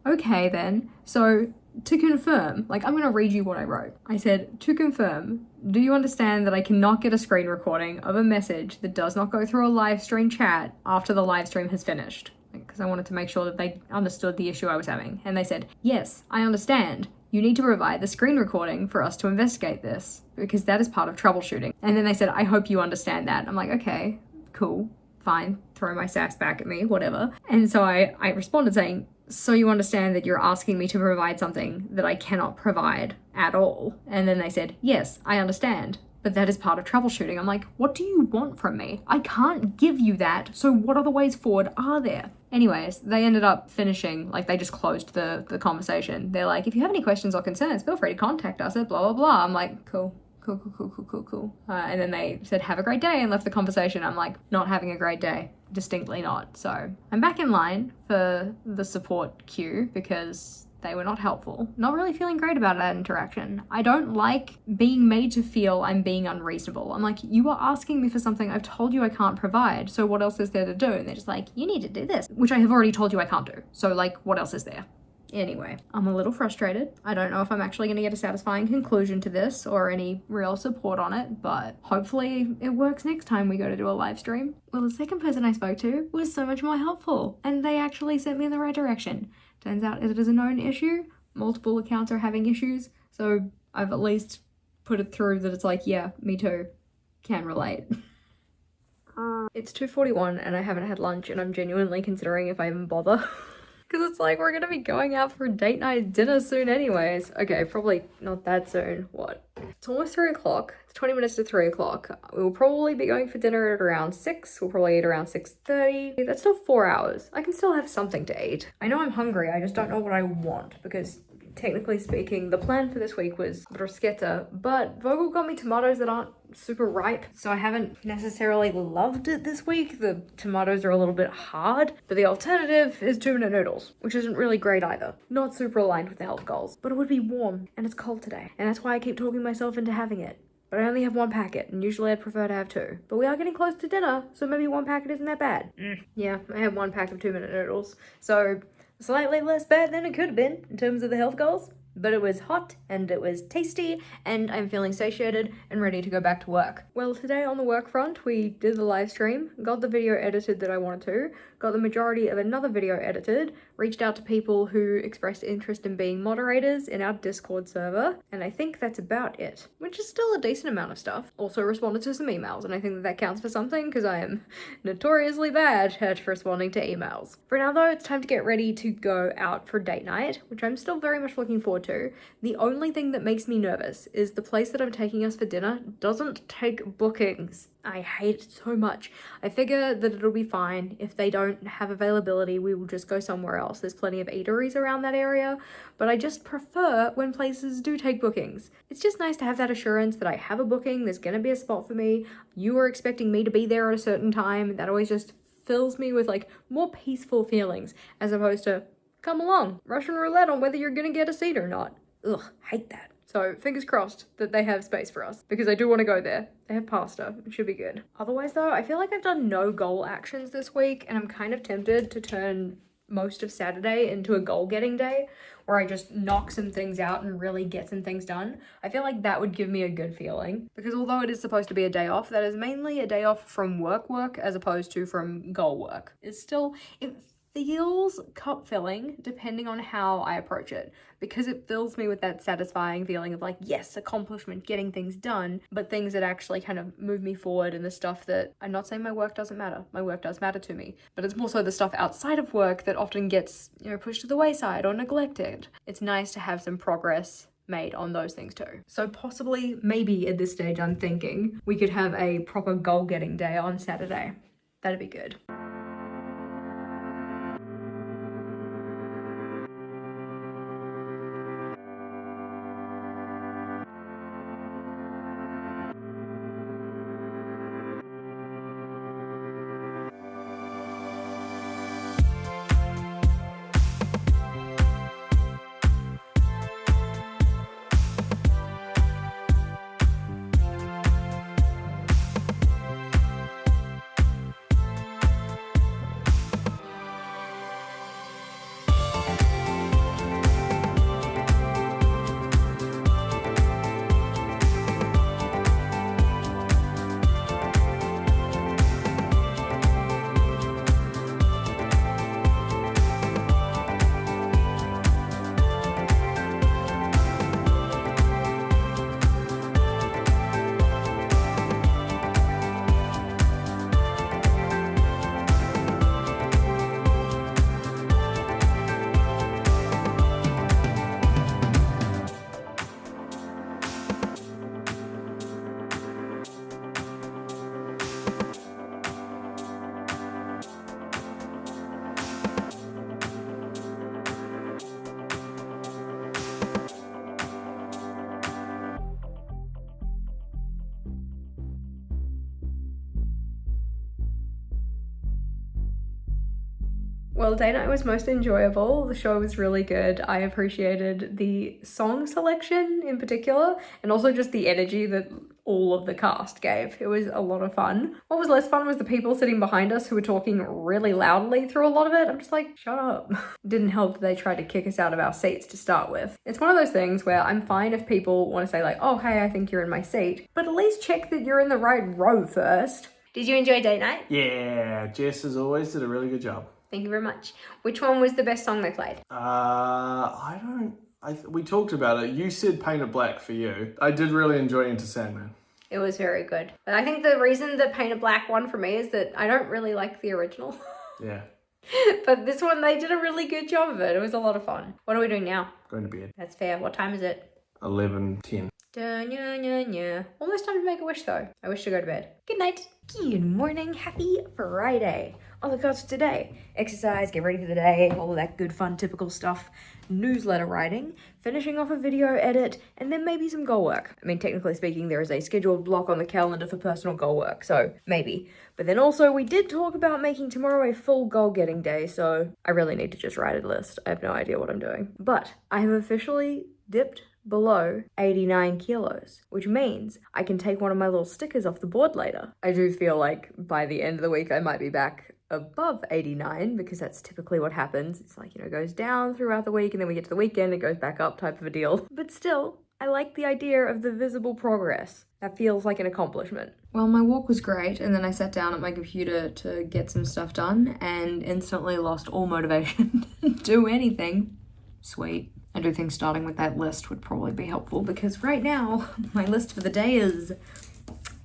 okay then. So to confirm, like I'm gonna read you what I wrote. I said, to confirm, do you understand that I cannot get a screen recording of a message that does not go through a live stream chat after the live stream has finished? Because I wanted to make sure that they understood the issue I was having. And they said, yes, I understand. You need to provide the screen recording for us to investigate this because that is part of troubleshooting. And then they said, I hope you understand that. I'm like, okay, cool, fine. Throw my sass back at me, whatever. And so I responded saying, so you understand that you're asking me to provide something that I cannot provide at all? And then they said, yes, I understand, but that is part of troubleshooting. I'm like, what do you want from me? I can't give you that, so what other ways forward are there? Anyways, they ended up finishing, like they just closed the conversation. They're like, if you have any questions or concerns, feel free to contact us at blah, blah, blah. I'm like, cool. And then they said, have a great day, and left the conversation. I'm like, not having a great day. Distinctly not. So I'm back in line for the support queue because they were not helpful. Not really feeling great about that interaction. I don't like being made to feel I'm being unreasonable. I'm like, you are asking me for something I've told you I can't provide, so what else is there to do? And they're just like, you need to do this, which I have already told you I can't do. So like, what else is there? Anyway, I'm a little frustrated. I don't know if I'm actually going to get a satisfying conclusion to this or any real support on it, but hopefully it works next time we go to do a live stream. Well, the second person I spoke to was so much more helpful, and they actually sent me in the right direction. Turns out it is a known issue. Multiple accounts are having issues, so I've at least put it through that it's like, yeah, me too. Can relate. It's 2:41 and I haven't had lunch, and I'm genuinely considering if I even bother. Because it's like, we're gonna be going out for date night dinner soon anyways. Okay, probably not that soon. What? It's almost 3 o'clock. It's 20 minutes to 3 o'clock. We'll probably be going for dinner at around 6. We'll probably eat around 6:30. That's still 4 hours. I can still have something to eat. I know I'm hungry, I just don't know what I want, because technically speaking, the plan for this week was bruschetta, but Vogel got me tomatoes that aren't super ripe, so I haven't necessarily loved it this week. The tomatoes are a little bit hard, but the alternative is 2-minute noodles, which isn't really great either. Not super aligned with the health goals, but it would be warm, and it's cold today, and that's why I keep talking myself into having it. But I only have 1 packet, and usually I'd prefer to have 2. But we are getting close to dinner, so maybe 1 packet isn't that bad. Yeah, I have 1 pack of 2-minute noodles, so slightly less bad than it could have been in terms of the health goals, but it was hot and it was tasty, and I'm feeling satiated and ready to go back to work. Well, today on the work front, we did the live stream, got the video edited that I wanted to, got the majority of another video edited, reached out to people who expressed interest in being moderators in our Discord server, and I think that's about it, which is still a decent amount of stuff. Also responded to some emails, and I think that counts for something because I am notoriously bad at responding to emails. For now though, it's time to get ready to go out for date night, which I'm still very much looking forward to. The only thing that makes me nervous is the place that I'm taking us for dinner doesn't take bookings. I hate it so much. I figure that it'll be fine. If they don't have availability, we will just go somewhere else. There's plenty of eateries around that area, but I just prefer when places do take bookings. It's just nice to have that assurance that I have a booking, there's gonna be a spot for me, you are expecting me to be there at a certain time. That always just fills me with like more peaceful feelings, as opposed to, come along, Russian roulette on whether you're gonna get a seat or not. Ugh, hate that. So fingers crossed that they have space for us, because I do want to go there. They have pasta, it should be good. Otherwise though, I feel like I've done no goal actions this week, and I'm kind of tempted to turn most of Saturday into a goal getting day, where I just knock some things out and really get some things done. I feel like that would give me a good feeling, because although it is supposed to be a day off, that is mainly a day off from work as opposed to from goal work. It feels cup filling depending on how I approach it, because it fills me with that satisfying feeling of like, yes, accomplishment, getting things done, but things that actually kind of move me forward, and the stuff that, I'm not saying my work doesn't matter, my work does matter to me, but it's more so the stuff outside of work that often gets, pushed to the wayside or neglected. It's nice to have some progress made on those things too. So possibly, maybe at this stage I'm thinking we could have a proper goal getting day on Saturday. That'd be good. Well, day night was most enjoyable. The show was really good. I appreciated the song selection in particular, and also just the energy that all of the cast gave. It was a lot of fun. What was less fun was the people sitting behind us who were talking really loudly through a lot of it. I'm just like, shut up. Didn't help that they tried to kick us out of our seats to start with. It's one of those things where I'm fine if people want to say like, oh, hey, I think you're in my seat, but at least check that you're in the right row first. Did you enjoy date night? Yeah, Jess as always did a really good job. Thank you very much. Which one was the best song they played? We talked about it. You said Painted Black for you. I did really enjoy Enter Sandman. It was very good. But I think the reason that Painted Black won for me is that I don't really like the original. Yeah. But this one, they did a really good job of it. It was a lot of fun. What are we doing now? Going to bed. That's fair. What time is it? 11:10. Almost time to make a wish though. I wish to go to bed. Good night. Good morning. Happy Friday. All the cards for today. Exercise, get ready for the day, all of that good fun typical stuff. Newsletter writing, finishing off a video edit, and then maybe some goal work. I mean, technically speaking, there is a scheduled block on the calendar for personal goal work, so maybe. But then also, we did talk about making tomorrow a full goal-getting day, so I really need to just write a list. I have no idea what I'm doing. But I have officially dipped below 89 kilos, which means I can take one of my little stickers off the board later. I do feel like by the end of the week, I might be back above 89 because that's typically what happens. It's like, it goes down throughout the week and then we get to the weekend, it goes back up type of a deal. But still, I like the idea of the visible progress. That feels like an accomplishment. Well, my walk was great, and then I sat down at my computer to get some stuff done and instantly lost all motivation to do anything. Sweet. I do think starting with that list would probably be helpful because right now, my list for the day is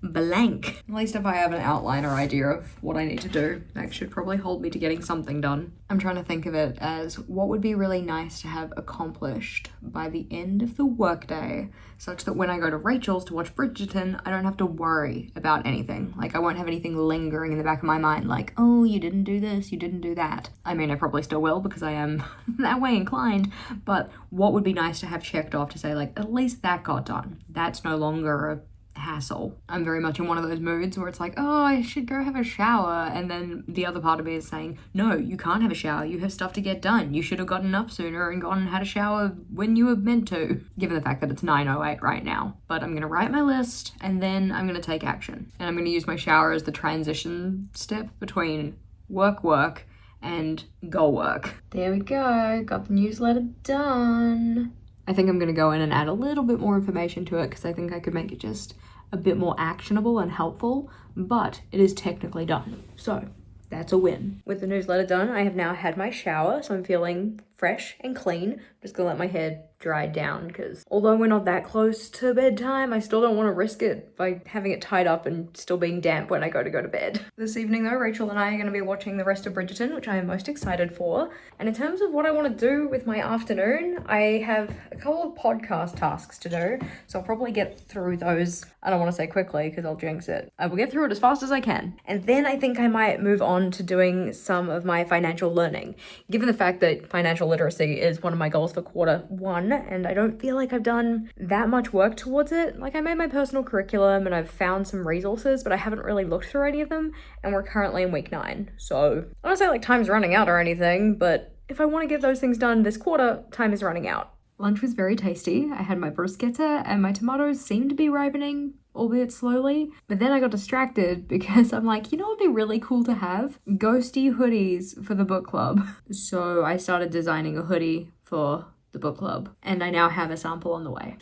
blank. At least if I have an outline or idea of what I need to do, that should probably hold me to getting something done. I'm trying to think of it as what would be really nice to have accomplished by the end of the workday, such that when I go to Rachel's to watch Bridgerton, I don't have to worry about anything. Like, I won't have anything lingering in the back of my mind like, oh, you didn't do this, you didn't do that. I mean, I probably still will because I am that way inclined, but what would be nice to have checked off to say, like, at least that got done. That's no longer a hassle. I'm very much in one of those moods where it's like, oh, I should go have a shower, and then the other part of me is saying, no, you can't have a shower, you have stuff to get done, you should have gotten up sooner and gone and had a shower when you were meant to, given the fact that it's 9:08 right now. But I'm gonna write my list and then I'm gonna take action, and I'm gonna use my shower as the transition step between work and goal work. There we go, got the newsletter done. I think I'm gonna go in and add a little bit more information to it because I think I could make it just a bit more actionable and helpful, but it is technically done. So that's a win. With the newsletter done, I have now had my shower, so I'm feeling fresh and clean. I'm just gonna let my hair dry down because although we're not that close to bedtime, I still don't want to risk it by having it tied up and still being damp when I go to bed. This evening though, Rachel and I are going to be watching the rest of Bridgerton, which I am most excited for. And in terms of what I want to do with my afternoon, I have a couple of podcast tasks to do, so I'll probably get through those. I don't want to say quickly because I'll jinx it. I will get through it as fast as I can. And then I think I might move on to doing some of my financial learning, given the fact that financial literacy is one of my goals for Q1, and I don't feel like I've done that much work towards it. Like, I made my personal curriculum and I've found some resources, but I haven't really looked through any of them, and we're currently in week 9. So I don't say like time's running out or anything, but if I want to get those things done this quarter, time is running out. Lunch was very tasty. I had my bruschetta and my tomatoes seemed to be ripening, albeit slowly. But then I got distracted because I'm like, you know what would be really cool to have? Ghosty hoodies for the book club. So I started designing a hoodie for the book club, and I now have a sample on the way.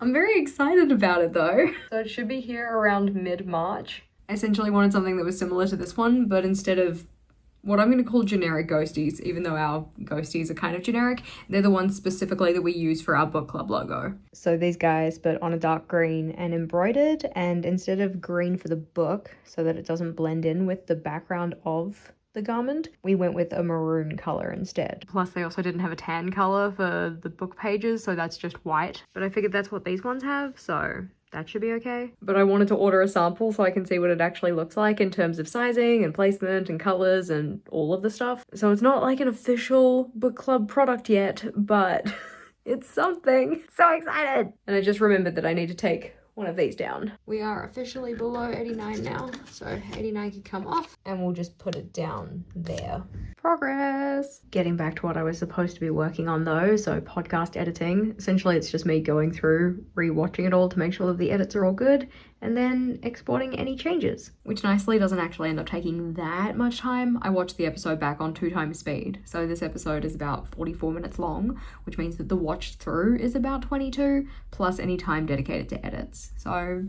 I'm very excited about it though. So it should be here around mid-March. I essentially wanted something that was similar to this one, but instead of what I'm going to call generic ghosties, even though our ghosties are kind of generic, they're the ones specifically that we use for our book club logo. So these guys, but on a dark green and embroidered, and instead of green for the book, so that it doesn't blend in with the background of the garment, we went with a maroon color instead. Plus they also didn't have a tan color for the book pages, so that's just white. But I figured that's what these ones have, so that should be okay. But I wanted to order a sample so I can see what it actually looks like in terms of sizing and placement and colors and all of the stuff. So it's not like an official book club product yet, but it's something. So excited! And I just remembered that I need to take one of these down. We are officially below 89 now, so 89 can come off and we'll just put it down there. progress. Getting back to what I was supposed to be working on though, so podcast editing. Essentially it's just me going through, rewatching it all to make sure that the edits are all good, and then exporting any changes. Which nicely doesn't actually end up taking that much time. I watched the episode back on 2x speed. So this episode is about 44 minutes long, which means that the watch through is about 22, plus any time dedicated to edits. So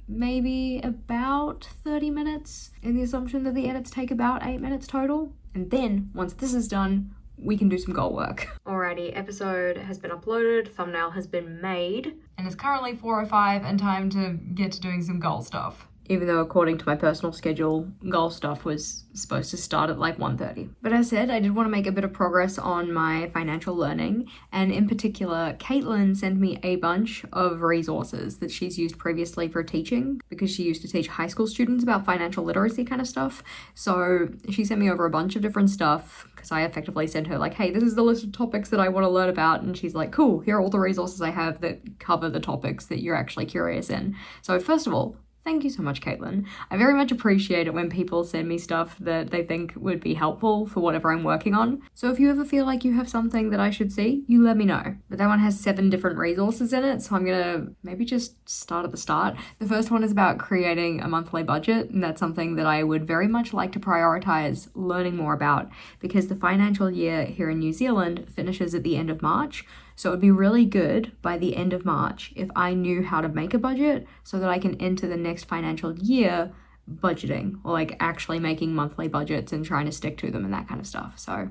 maybe about 30 minutes in the assumption that the edits take about 8 minutes total. And then once this is done, we can do some goal work. Alrighty, episode has been uploaded, thumbnail has been made, and it's currently 4:05 and time to get to doing some goal stuff. Even though according to my personal schedule, goal stuff was supposed to start at like 1:30. But as said, I did want to make a bit of progress on my financial learning, and in particular, Caitlin sent me a bunch of resources that she's used previously for teaching, because she used to teach high school students about financial literacy kind of stuff. So she sent me over a bunch of different stuff, because I effectively sent her like, hey, this is the list of topics that I want to learn about, and she's like, cool, here are all the resources I have that cover the topics that you're actually curious in. So first of all, thank you so much, Caitlin. I very much appreciate it when people send me stuff that they think would be helpful for whatever I'm working on. So if you ever feel like you have something that I should see, you let me know. But that one has 7 different resources in it, so I'm gonna maybe just start at the start. The first one is about creating a monthly budget, and that's something that I would very much like to prioritize learning more about, because the financial year here in New Zealand finishes at the end of March. So it would be really good by the end of March if I knew how to make a budget so that I can enter the next financial year budgeting, or like actually making monthly budgets and trying to stick to them and that kind of stuff. So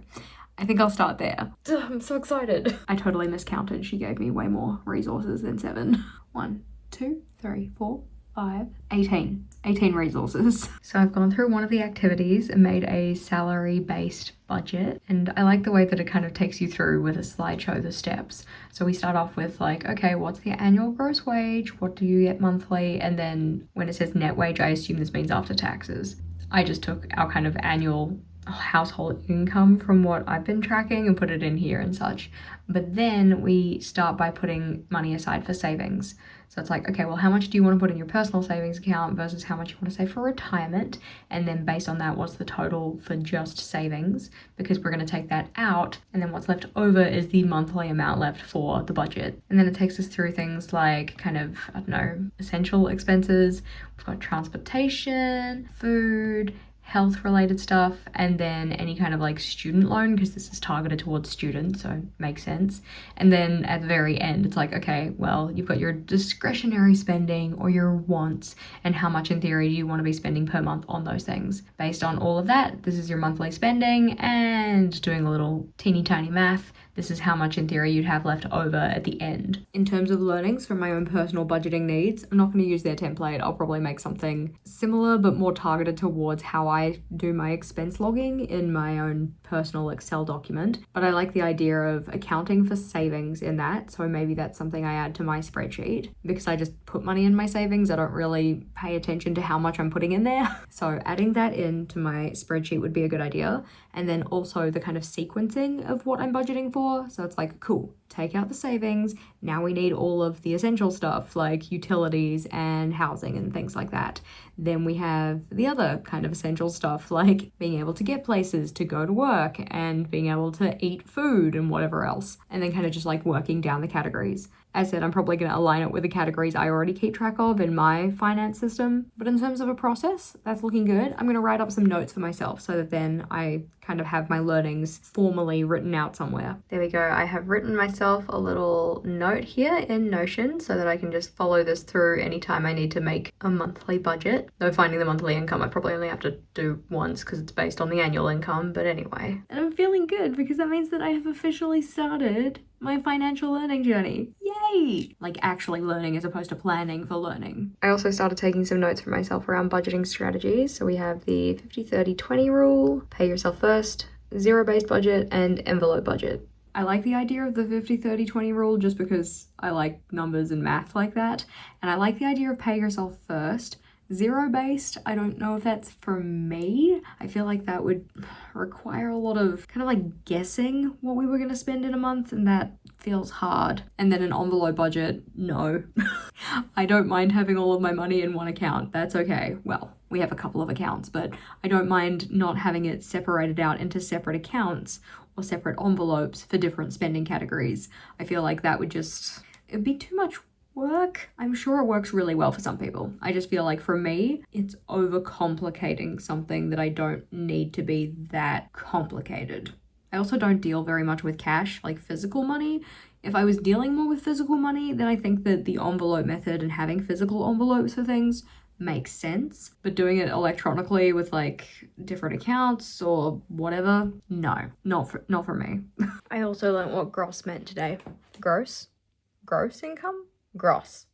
I think I'll start there. I'm so excited. I totally miscounted. She gave me way more resources than 7. 1, 2, 3, 4, 5, 18 resources. So I've gone through one of the activities and made a salary-based budget, and I like the way that it kind of takes you through with a slideshow the steps. So we start off with like, okay, what's the annual gross wage? What do you get monthly? And then when it says net wage, I assume this means after taxes. I just took our kind of annual household income from what I've been tracking and put it in here and such. But then we start by putting money aside for savings. So it's like, okay, well, how much do you want to put in your personal savings account versus how much you want to save for retirement? And then based on that, what's the total for just savings? Because we're going to take that out. And then what's left over is the monthly amount left for the budget. And then it takes us through things like kind of, I don't know, essential expenses. We've got transportation, food, health related stuff, and then any kind of like student loan, because this is targeted towards students, so it makes sense. And then at the very end, it's like, okay, well, you've got your discretionary spending or your wants, and how much in theory do you want to be spending per month on those things. Based on all of that, this is your monthly spending, and doing a little teeny tiny math, this is how much in theory you'd have left over at the end. In terms of learnings from my own personal budgeting needs, I'm not going to use their template. I'll probably make something similar but more targeted towards how I do my expense logging in my own personal Excel document. But I like the idea of accounting for savings in that, so maybe that's something I add to my spreadsheet, because I just put money in my savings. I don't really pay attention to how much I'm putting in there. So adding that into my spreadsheet would be a good idea. And then also the kind of sequencing of what I'm budgeting for. So it's like, cool, take out the savings. Now we need all of the essential stuff like utilities and housing and things like that. Then we have the other kind of essential stuff like being able to get places to go to work and being able to eat food and whatever else. And then kind of just like working down the categories. As said, I'm probably going to align it with the categories I already keep track of in my finance system. But in terms of a process, that's looking good. I'm going to write up some notes for myself so that then I kind of have my learnings formally written out somewhere. There we go. I have written myself a little note here in Notion so that I can just follow this through anytime I need to make a monthly budget. Though finding the monthly income, I probably only have to do once because it's based on the annual income. But anyway. And I'm feeling good because that means that I have officially started my financial learning journey. Yay! Like actually learning as opposed to planning for learning. I also started taking some notes for myself around budgeting strategies. So we have the 50-30-20 rule, pay yourself first, zero-based budget, and envelope budget. I like the idea of the 50-30-20 rule just because I like numbers and math like that. And I like the idea of pay yourself first. Zero-based, I don't know if that's for me. I feel like that would require a lot of kind of like guessing what we were going to spend in a month, and that feels hard. And then an envelope budget, no. I don't mind having all of my money in one account. That's okay. Well, we have a couple of accounts, but I don't mind not having it separated out into separate accounts or separate envelopes for different spending categories. I feel like that would it'd be too much work. I'm sure it works really well for some people. I just feel like for me, it's overcomplicating something that I don't need to be that complicated. I also don't deal very much with cash, like physical money. If I was dealing more with physical money, then I think that the envelope method and having physical envelopes for things makes sense. But doing it electronically with like different accounts or whatever, no, not for me. I also learned what gross meant today. Gross? Gross income? Gross.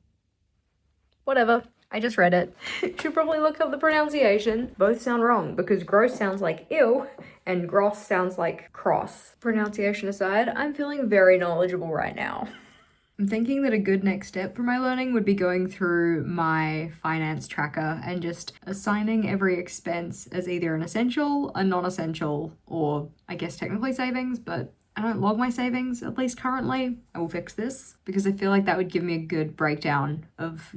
Whatever. I just read it. Should probably look up the pronunciation. Both sound wrong because gross sounds like ew and gross sounds like cross. Pronunciation aside, I'm feeling very knowledgeable right now. I'm thinking that a good next step for my learning would be going through my finance tracker and just assigning every expense as either an essential, a non-essential, or I guess technically savings, but I don't log my savings, at least currently. I will fix this because I feel like that would give me a good breakdown of,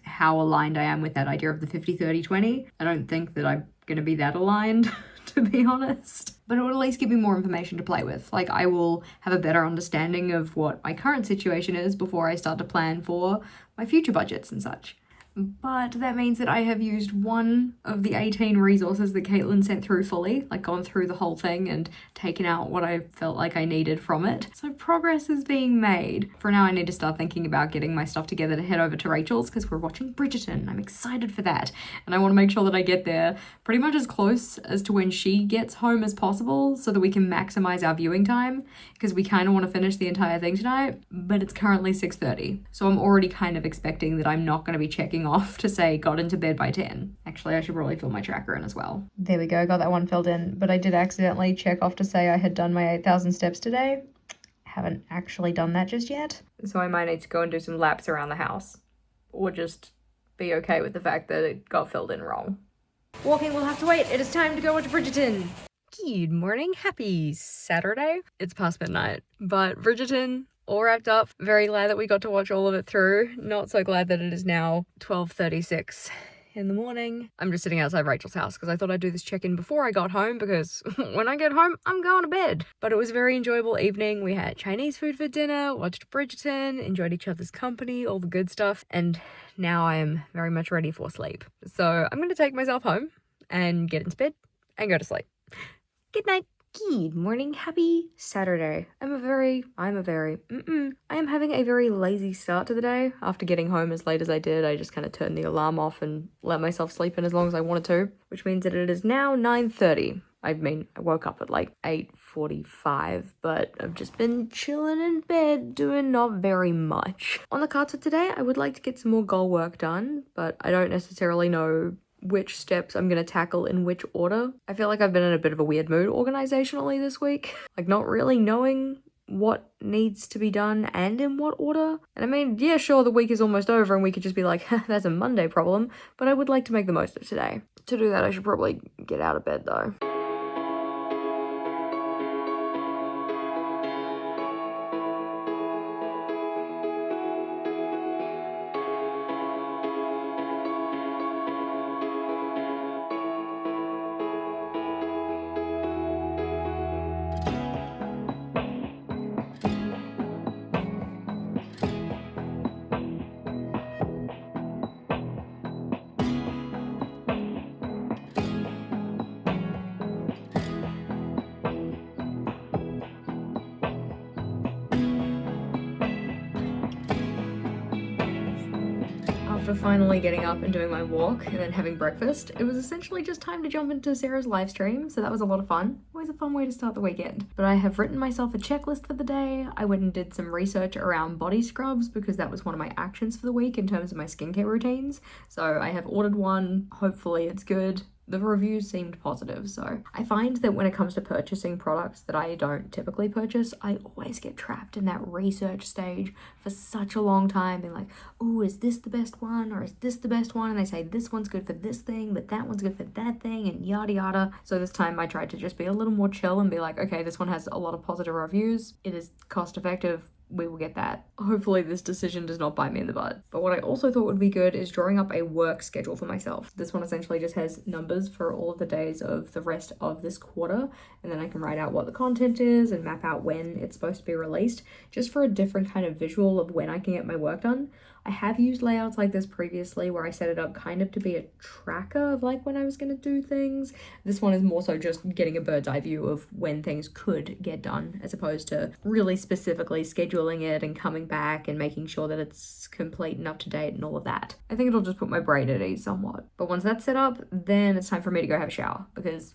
how aligned I am with that idea of the 50-30-20. I don't think that I'm going to be that aligned, to be honest. But it would at least give me more information to play with. Like, I will have a better understanding of what my current situation is before I start to plan for my future budgets and such. But that means that I have used one of the 18 resources that Caitlin sent through fully, like gone through the whole thing and taken out what I felt like I needed from it. So progress is being made. For now, I need to start thinking about getting my stuff together to head over to Rachel's because we're watching Bridgerton. I'm excited for that. And I want to make sure that I get there pretty much as close as to when she gets home as possible so that we can maximize our viewing time because we kind of want to finish the entire thing tonight, but it's currently 6:30. So I'm already kind of expecting that I'm not going to be checking off to say got into bed by 10. Actually, I should probably fill my tracker in as well. There we go, got that one filled in, but I did accidentally check off to say I had done my 8,000 steps today. Haven't actually done that just yet. So I might need to go and do some laps around the house. Or just be okay with the fact that it got filled in wrong. Walking will have to wait. It is time to go watch Bridgerton. Good morning. Happy Saturday. It's past midnight, but Bridgerton all wrapped up. Very glad that we got to watch all of it through. Not so glad that it is now 12:36 in the morning. I'm just sitting outside Rachel's house because I thought I'd do this check-in before I got home because when I get home, I'm going to bed. But it was a very enjoyable evening. We had Chinese food for dinner, watched Bridgerton, enjoyed each other's company, all the good stuff, and now I am very much ready for sleep. So I'm going to take myself home and get into bed and go to sleep. Good night. Good morning, happy Saturday. I am having a very lazy start to the day. After getting home as late as I did, I just kind of turned the alarm off and let myself sleep in as long as I wanted to, which means that it is now 9:30. I woke up at like 8:45, but I've just been chilling in bed, doing not very much. On the cards for today, I would like to get some more goal work done, but I don't necessarily know which steps I'm going to tackle in which order. I feel like I've been in a bit of a weird mood organizationally this week. Like not really knowing what needs to be done and in what order. And I mean, yeah, sure, the week is almost over and we could just be like, that's a Monday problem, but I would like to make the most of today. To do that, I should probably get out of bed though. After finally getting up and doing my walk and then having breakfast, it was essentially just time to jump into Sarah's live stream, so that was a lot of fun. Always a fun way to start the weekend. But I have written myself a checklist for the day. I went and did some research around body scrubs because that was one of my actions for the week in terms of my skincare routines. So I have ordered one. Hopefully it's good. The reviews seemed positive, so I find that when it comes to purchasing products that I don't typically purchase, I always get trapped in that research stage for such a long time, being like, oh, is this the best one, or is this the best one? And they say this one's good for this thing, but that one's good for that thing, and yada yada. So this time I tried to just be a little more chill and be like, okay, this one has a lot of positive reviews, it is cost effective, we will get that. Hopefully this decision does not bite me in the butt. But what I also thought would be good is drawing up a work schedule for myself. This one essentially just has numbers for all of the days of the rest of this quarter, and then I can write out what the content is and map out when it's supposed to be released, just for a different kind of visual of when I can get my work done. I have used layouts like this previously where I set it up kind of to be a tracker of like when I was going to do things. This one is more so just getting a bird's eye view of when things could get done, as opposed to really specifically scheduling it and coming back and making sure that it's complete and up to date and all of that. I think it'll just put my brain at ease somewhat. But once that's set up, then it's time for me to go have a shower because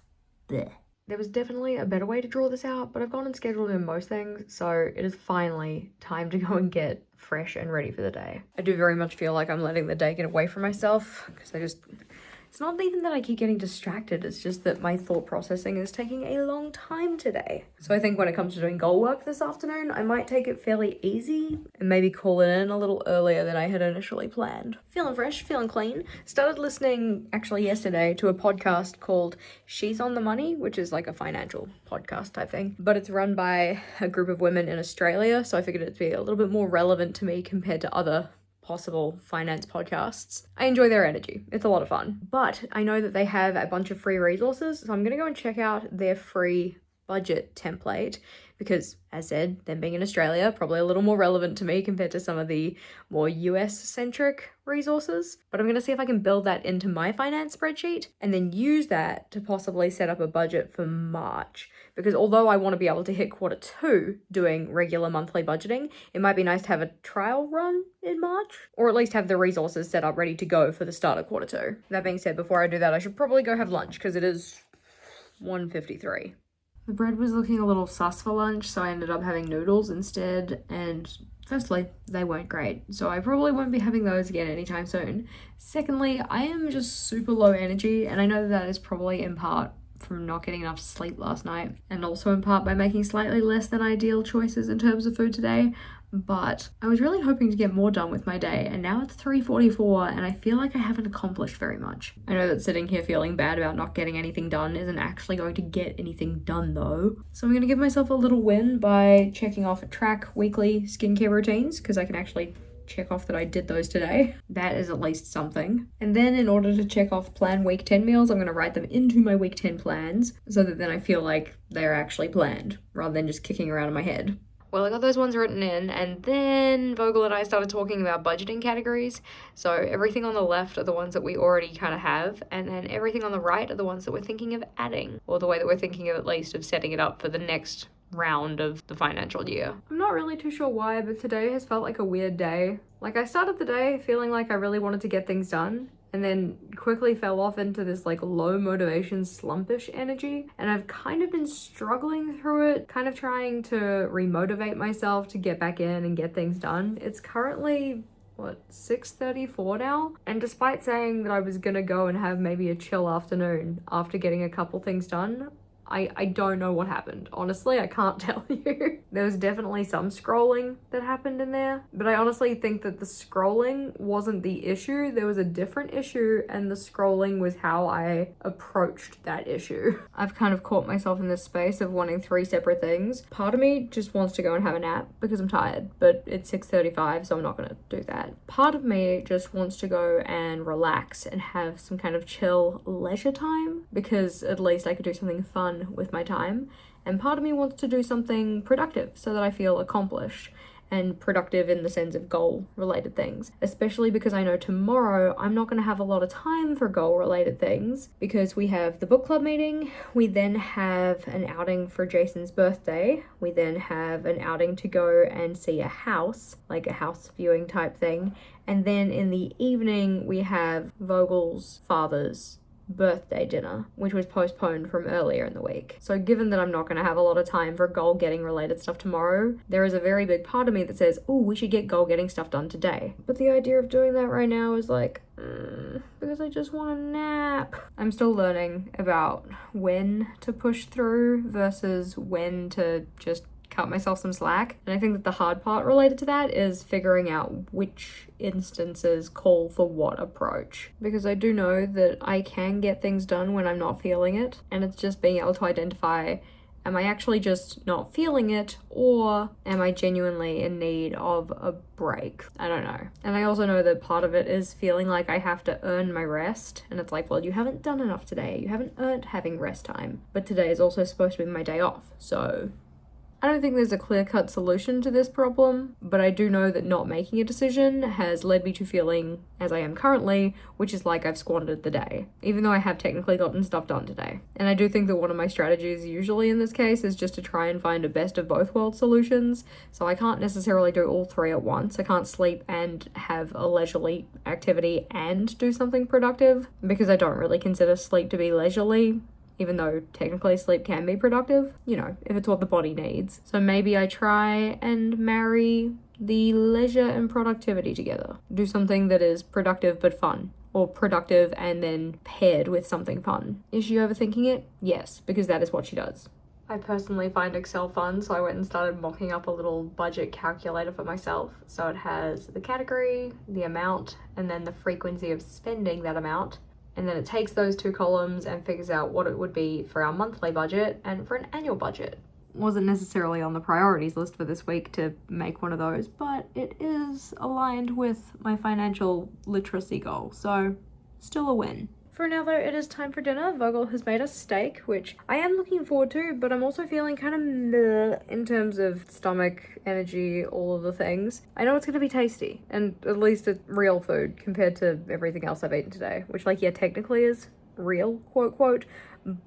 bleh. There was definitely a better way to draw this out, but I've gone and scheduled in most things, so it is finally time to go and get fresh and ready for the day. I do very much feel like I'm letting the day get away from myself, because it's not even that I keep getting distracted, it's just that my thought processing is taking a long time today. So I think when it comes to doing goal work this afternoon, I might take it fairly easy and maybe call it in a little earlier than I had initially planned. Feeling fresh, feeling clean. Started listening actually yesterday to a podcast called She's on the Money, which is like a financial podcast type thing, but it's run by a group of women in Australia, so I figured it'd be a little bit more relevant to me compared to other possible finance podcasts. I enjoy their energy. It's a lot of fun. But I know that they have a bunch of free resources, so I'm going to go and check out their free budget template because, as said, them being in Australia, probably a little more relevant to me compared to some of the more US-centric resources. But I'm going to see if I can build that into my finance spreadsheet and then use that to possibly set up a budget for March. Because although I want to be able to hit Q2 doing regular monthly budgeting, it might be nice to have a trial run in March, or at least have the resources set up ready to go for the start of Q2. That being said, before I do that, I should probably go have lunch because it is 1:53. The bread was looking a little sus for lunch, so I ended up having noodles instead, and firstly, they weren't great, so I probably won't be having those again anytime soon. Secondly, I am just super low energy, and I know that is probably in part from not getting enough sleep last night, and also in part by making slightly less than ideal choices in terms of food today, but I was really hoping to get more done with my day, and now it's 3:44 and I feel like I haven't accomplished very much. I know that sitting here feeling bad about not getting anything done isn't actually going to get anything done though, so I'm going to give myself a little win by checking off track weekly skincare routines, because I can actually check off that I did those today. That is at least something. And then in order to check off plan week 10 meals, I'm going to write them into my week 10 plans so that then I feel like they're actually planned rather than just kicking around in my head. Well, I got those ones written in, and then Vogel and I started talking about budgeting categories. So everything on the left are the ones that we already kind of have, and then everything on the right are the ones that we're thinking of adding, or the way that we're thinking of at least of setting it up for the next round of the financial year. I'm not really too sure why, but today has felt like a weird day. Like, I started the day feeling like I really wanted to get things done, and then quickly fell off into this like low motivation slumpish energy, and I've kind of been struggling through it, kind of trying to remotivate myself to get back in and get things done. It's currently 6:34 now, and despite saying that I was gonna go and have maybe a chill afternoon after getting a couple things done, I don't know what happened. Honestly, I can't tell you. There was definitely some scrolling that happened in there, but I honestly think that the scrolling wasn't the issue. There was a different issue, and the scrolling was how I approached that issue. I've kind of caught myself in this space of wanting 3 separate things. Part of me just wants to go and have a nap because I'm tired, but it's 6:35, so I'm not gonna do that. Part of me just wants to go and relax and have some kind of chill leisure time, because at least I could do something fun with my time, and part of me wants to do something productive so that I feel accomplished, and productive in the sense of goal related things, especially because I know tomorrow I'm not going to have a lot of time for goal related things because we have the book club meeting, we then have an outing for Jason's birthday, we then have an outing to go and see a house, like a house viewing type thing, and then in the evening we have Vogel's father's birthday dinner, which was postponed from earlier in the week. So given that I'm not going to have a lot of time for goal getting related stuff tomorrow, there is a very big part of me that says, oh, we should get goal getting stuff done today. But the idea of doing that right now is like, because I just want a nap. I'm still learning about when to push through versus when to just cut myself some slack. And I think that the hard part related to that is figuring out which instances call for what approach. Because I do know that I can get things done when I'm not feeling it, and it's just being able to identify Am I actually just not feeling it, or am I genuinely in need of a break? I don't know. And I also know that part of it is feeling like I have to earn my rest, and it's like, well, you haven't done enough today. You haven't earned having rest time. But today is also supposed to be my day off, so I don't think there's a clear-cut solution to this problem, but I do know that not making a decision has led me to feeling as I am currently, which is like I've squandered the day, even though I have technically gotten stuff done today. And I do think that one of my strategies usually in this case is just to try and find a best of both worlds solutions, so I can't necessarily do all three at once. I can't sleep and have a leisurely activity and do something productive, because I don't really consider sleep to be leisurely, even though technically sleep can be productive, you know, if it's what the body needs. So maybe I try and marry the leisure and productivity together. Do something that is productive but fun, or productive and then paired with something fun. Is she overthinking it? Yes, because that is what she does. I personally find Excel fun, so I went and started mocking up a little budget calculator for myself. So it has the category, the amount, and then the frequency of spending that amount. And then it takes those two columns and figures out what it would be for our monthly budget and for an annual budget. Wasn't necessarily on the priorities list for this week to make one of those, but it is aligned with my financial literacy goal, so still a win. For now though, it is time for dinner. Vogel has made us steak, which I am looking forward to, but I'm also feeling kind of meh in terms of stomach, energy, all of the things. I know it's gonna be tasty, and at least it's real food compared to everything else I've eaten today, which like, yeah, technically is real, quote, quote,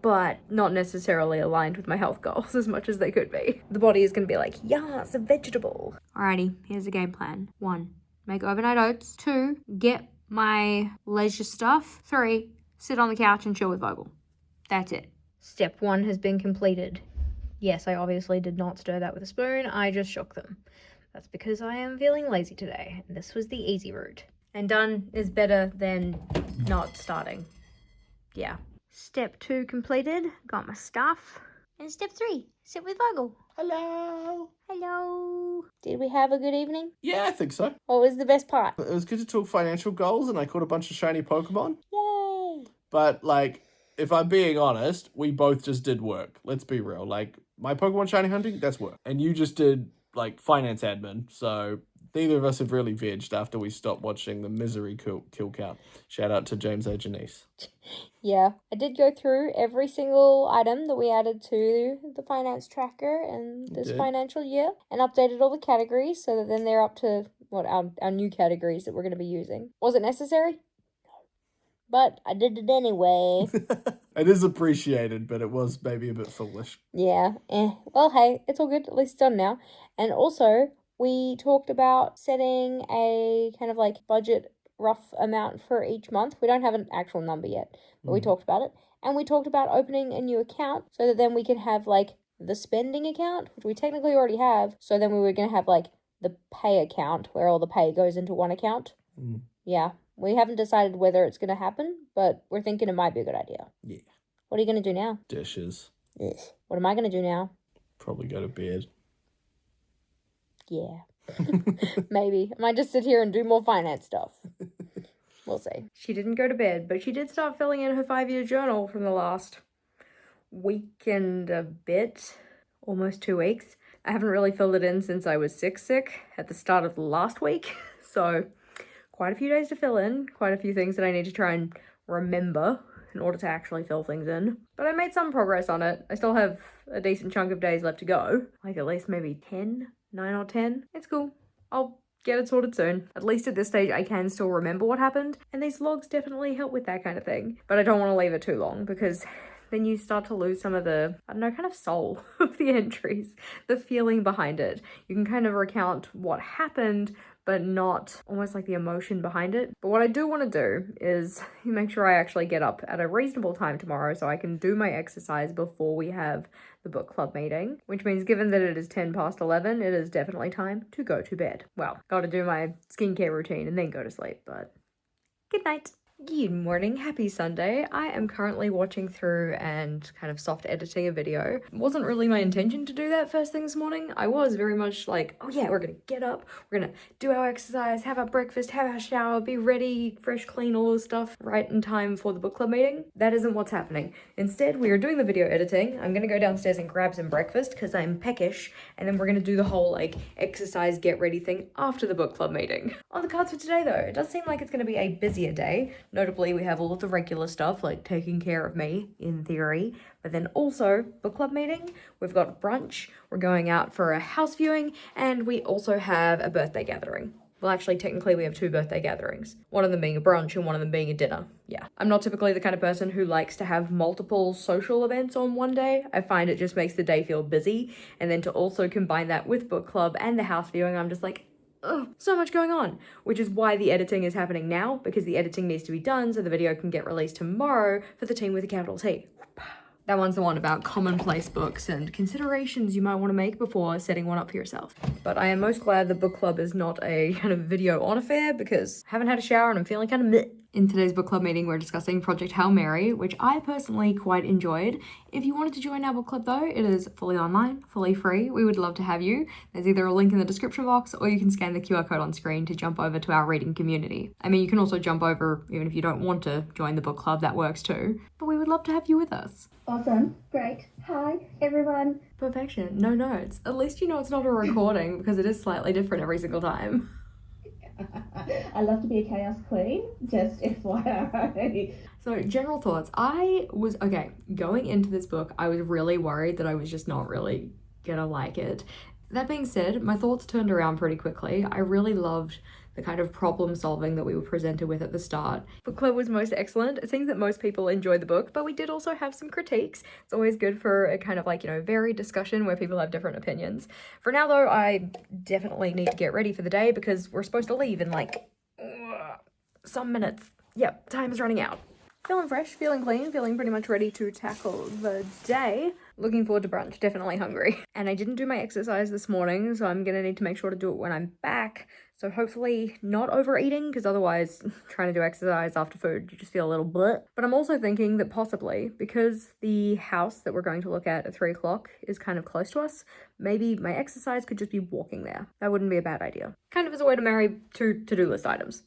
but not necessarily aligned with my health goals as much as they could be. The body is gonna be like, yeah, it's a vegetable. Alrighty, here's the game plan. 1, make overnight oats. 2, get my leisure stuff. 3, sit on the couch and chill with Vogel. That's it. Step 1 has been completed. Yes, I obviously did not stir that with a spoon, I just shook them. That's because I am feeling lazy today, and this was the easy route. And done is better than not starting. Yeah. Step 2 completed, got my stuff. And step 3, sit with Vogel. Hello. Hello. Did we have a good evening? Yeah, I think so. What was the best part? It was good to talk financial goals, and I caught a bunch of shiny Pokemon. Yay! But, like, if I'm being honest, we both just did work. Let's be real. Like, my Pokemon shiny hunting, that's work. And you just did, like, finance admin. So neither of us have really vegged after we stopped watching the misery kill count. Shout out to James A. Janice. Yeah, I did go through every single item that we added to the finance tracker in this financial year and updated all the categories so that then they're up to what our new categories that we're going to be using. Was it necessary? No. But I did it anyway. It is appreciated, but it was maybe a bit foolish. Yeah, well, hey, it's all good. At least it's done now. And also, we talked about setting a kind of like budget rough amount for each month. We don't have an actual number yet, but we talked about it. And we talked about opening a new account so that then we could have like the spending account, which we technically already have. So then we were going to have like the pay account where all the pay goes into one account. Yeah, we haven't decided whether it's going to happen, but we're thinking it might be a good idea. Yeah. What are you going to do now? Dishes. Yes. What am I going to do now? Probably go to bed. Yeah. Maybe. I might just sit here and do more finance stuff. We'll see. She didn't go to bed, but she did start filling in her 5-year journal from the last week and a bit. Almost 2 weeks. I haven't really filled it in since I was sick at the start of last week. So quite a few days to fill in. Quite a few things that I need to try and remember in order to actually fill things in. But I made some progress on it. I still have a decent chunk of days left to go. Like at least maybe 9 or 10. It's cool. I'll get it sorted soon. At least at this stage, I can still remember what happened, and these vlogs definitely help with that kind of thing. But I don't want to leave it too long, because then you start to lose some of the, I don't know, kind of soul of the entries, the feeling behind it. You can kind of recount what happened, but not almost like the emotion behind it. But what I do want to do is make sure I actually get up at a reasonable time tomorrow so I can do my exercise before we have the book club meeting, which means given that it is 10 past 11, it is definitely time to go to bed. Well, gotta do my skincare routine and then go to sleep, but good night. Good morning, happy Sunday. I am currently watching through and kind of soft editing a video. It wasn't really my intention to do that first thing this morning. I was very much like, oh yeah, we're gonna get up, we're gonna do our exercise, have our breakfast, have our shower, be ready, fresh, clean, all this stuff, right in time for the book club meeting. That isn't what's happening. Instead, we are doing the video editing. I'm gonna go downstairs and grab some breakfast because I'm peckish, and then we're gonna do the whole like exercise, get ready thing after the book club meeting. On the cards for today though, it does seem like it's gonna be a busier day. Notably, we have all of the regular stuff like taking care of me, in theory, but then also book club meeting, we've got brunch, we're going out for a house viewing, and we also have a birthday gathering. Well, actually, technically, we have 2 birthday gatherings. One of them being a brunch and one of them being a dinner. Yeah. I'm not typically the kind of person who likes to have multiple social events on one day. I find it just makes the day feel busy. And then to also combine that with book club and the house viewing, I'm just like, ugh, so much going on, which is why the editing is happening now, because the editing needs to be done so the video can get released tomorrow for the team with a capital T. That one's the one about commonplace books and considerations you might want to make before setting one up for yourself. But I am most glad the book club is not a kind of video on affair because I haven't had a shower and I'm feeling kind of meh. In today's book club meeting, we're discussing Project Hail Mary, which I personally quite enjoyed. If you wanted to join our book club though, it is fully online, fully free. We would love to have you. There's either a link in the description box or you can scan the QR code on screen to jump over to our reading community. I mean, you can also jump over even if you don't want to join the book club, that works too. But we would love to have you with us. Awesome. Great. Hi, everyone. Perfection. No notes. At least you know it's not a recording because it is slightly different every single time. I love to be a chaos queen, just FYI. So, general thoughts. Going into this book, I was really worried that I was just not really gonna like it. That being said, my thoughts turned around pretty quickly. I really loved the kind of problem solving that we were presented with at the start. Book club was most excellent. It seems that most people enjoyed the book, but we did also have some critiques. It's always good for a kind of like, varied discussion where people have different opinions. For now though, I definitely need to get ready for the day because we're supposed to leave in like some minutes. Yep, time is running out. Feeling fresh, feeling clean, feeling pretty much ready to tackle the day. Looking forward to brunch, definitely hungry. And I didn't do my exercise this morning, so I'm gonna need to make sure to do it when I'm back. So hopefully not overeating, because otherwise trying to do exercise after food, you just feel a little bleh. But I'm also thinking that possibly, because the house that we're going to look at 3 o'clock is kind of close to us, maybe my exercise could just be walking there. That wouldn't be a bad idea. Kind of as a way to marry 2 to-do list items.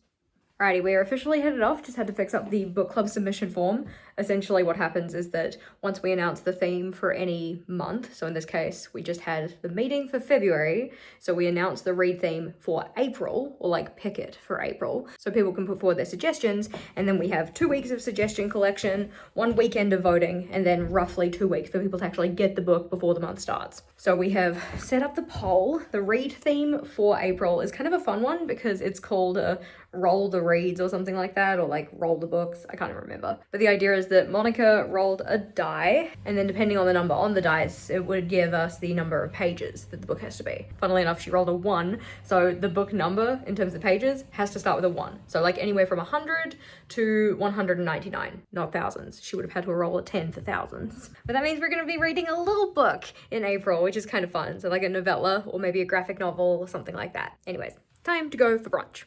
Alrighty, we are officially headed off, just had to fix up the book club submission form. Essentially what happens is that once we announce the theme for any month, so in this case, we just had the meeting for February, so we announced the read theme for April, or like pick it for April, so people can put forward their suggestions, and then we have 2 weeks of suggestion collection, 1 weekend of voting, and then roughly 2 weeks for people to actually get the book before the month starts. So we have set up the poll. The read theme for April is kind of a fun one because it's called Roll the Reads or something like that, or like Roll the Books, I can't remember. But the idea is that Monica rolled a die, and then depending on the number on the dice, it would give us the number of pages that the book has to be. Funnily enough, she rolled a 1, so the book number in terms of pages has to start with a 1. So like anywhere from 100 to 199, not thousands. She would have had to roll a 10 for thousands. But that means we're going to be reading a little book in April, which is kind of fun. So like a novella or maybe a graphic novel or something like that. Anyways, time to go for brunch.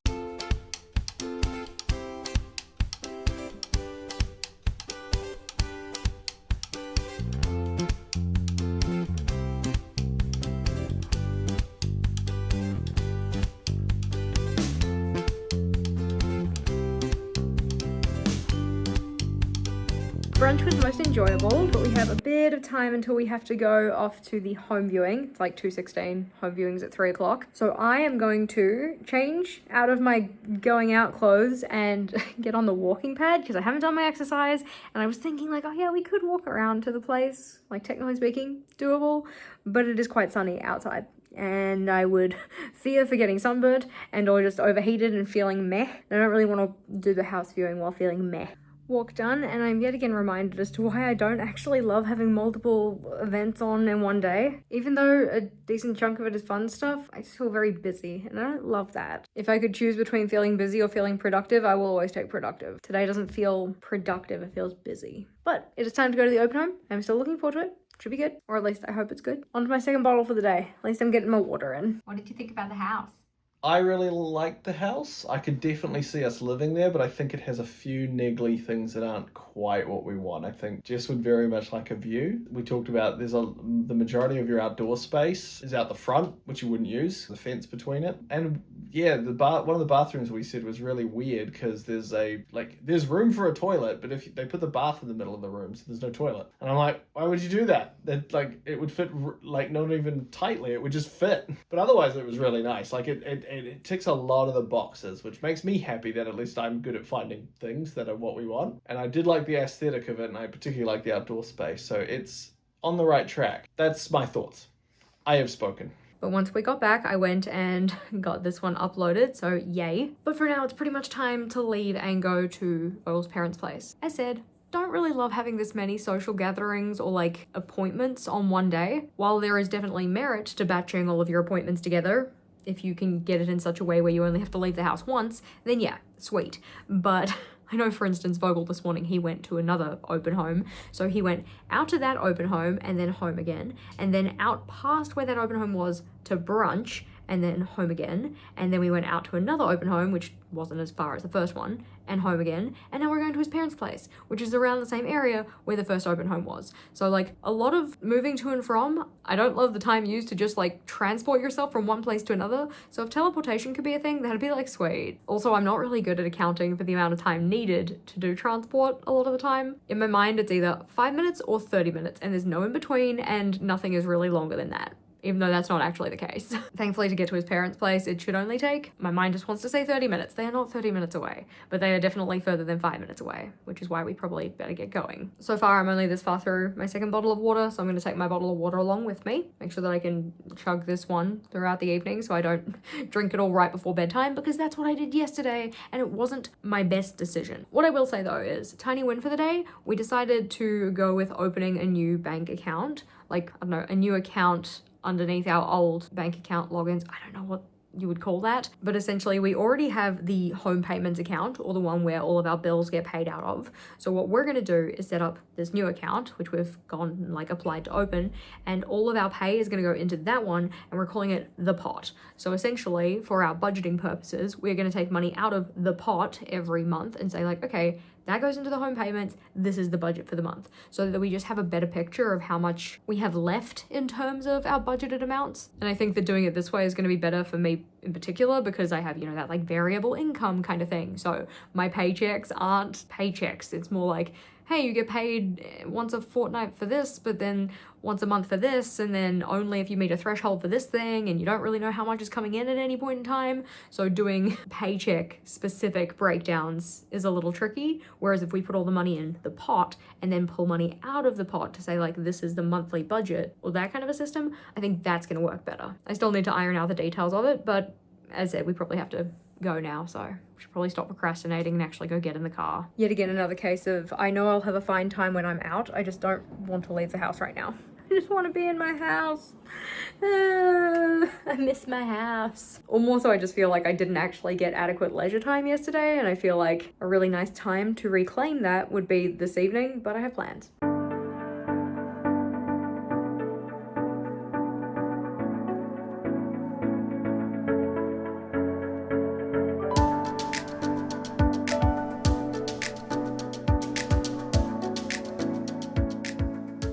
Brunch was most enjoyable, but we have a bit of time until we have to go off to the home viewing. It's like 2:16, home viewing's at 3 o'clock. So I am going to change out of my going out clothes and get on the walking pad because I haven't done my exercise. And I was thinking like, oh yeah, we could walk around to the place, like technically speaking, doable, but it is quite sunny outside. And I would fear for getting sunburned and or just overheated and feeling meh. I don't really want to do the house viewing while feeling meh. Walk done, and I'm yet again reminded as to why I don't actually love having multiple events on in one day. Even though a decent chunk of it is fun stuff, I just feel very busy, and I don't love that. If I could choose between feeling busy or feeling productive, I will always take productive. Today doesn't feel productive, it feels busy. But it is time to go to the open home. I'm still looking forward to it. Should be good, or at least I hope it's good. On to my second bottle for the day. At least I'm getting my water in. What did you think about the house? I really like the house. I could definitely see us living there, but I think it has a few niggly things that aren't quite what we want. I think Jess would very much like a view. We talked about the majority of your outdoor space is out the front, which you wouldn't use, the fence between it. And yeah, one of the bathrooms we said was really weird because there's room for a toilet, but if they put the bath in the middle of the room, so there's no toilet. And I'm like, why would you do that? That like it would fit like not even tightly, it would just fit. But otherwise it was really nice. Like it ticks a lot of the boxes, which makes me happy that at least I'm good at finding things that are what we want. And I did like the aesthetic of it, and I particularly like the outdoor space. So it's on the right track. That's my thoughts. I have spoken. But once we got back, I went and got this one uploaded, so yay. But for now, it's pretty much time to leave and go to Earl's parents' place. As said, don't really love having this many social gatherings or like appointments on one day. While there is definitely merit to batching all of your appointments together, if you can get it in such a way where you only have to leave the house once, then yeah, sweet. But I know, for instance, Vogel this morning, he went to another open home. So he went out to that open home and then home again, and then out past where that open home was to brunch and then home again. And then we went out to another open home, which wasn't as far as the first one, and home again. And now we're going to his parents' place, which is around the same area where the first open home was. So like a lot of moving to and from. I don't love the time used to just like transport yourself from one place to another. So if teleportation could be a thing, that'd be like sweet. Also, I'm not really good at accounting for the amount of time needed to do transport a lot of the time. In my mind, it's either 5 minutes or 30 minutes, and there's no in between, and nothing is really longer than that, even though that's not actually the case. Thankfully, to get to his parents' place, it should only take, my mind just wants to say 30 minutes. They are not 30 minutes away, but they are definitely further than 5 minutes away, which is why we probably better get going. So far, I'm only this far through my second bottle of water, so I'm gonna take my bottle of water along with me, make sure that I can chug this one throughout the evening so I don't drink it all right before bedtime, because that's what I did yesterday, and it wasn't my best decision. What I will say though is, tiny win for the day, we decided to go with opening a new bank account, like, I don't know, a new account underneath our old bank account logins. I don't know what you would call that, but essentially we already have the home payments account, or the one where all of our bills get paid out of. So what we're going to do is set up this new account, which we've gone like applied to open, and all of our pay is going to go into that one, and we're calling it the pot. So essentially, for our budgeting purposes, we're going to take money out of the pot every month and say like, okay, that goes into the home payments, this is the budget for the month. So that we just have a better picture of how much we have left in terms of our budgeted amounts. And I think that doing it this way is going to be better for me in particular, because I have, you know, that like variable income kind of thing. So my paychecks aren't paychecks. It's more like, hey, you get paid once a fortnight for this, but then once a month for this, and then only if you meet a threshold for this thing, and you don't really know how much is coming in at any point in time. So doing paycheck specific breakdowns is a little tricky, whereas if we put all the money in the pot and then pull money out of the pot to say like, this is the monthly budget, or that kind of a system, I think that's going to work better. I still need to iron out the details of it, but as I said, we probably have to go now, so we should probably stop procrastinating and actually go get in the car. Yet again, another case of, I know I'll have a fine time when I'm out, I just don't want to leave the house right now. I just want to be in my house. I miss my house. Or more so, I just feel like I didn't actually get adequate leisure time yesterday, and I feel like a really nice time to reclaim that would be this evening, but I have plans.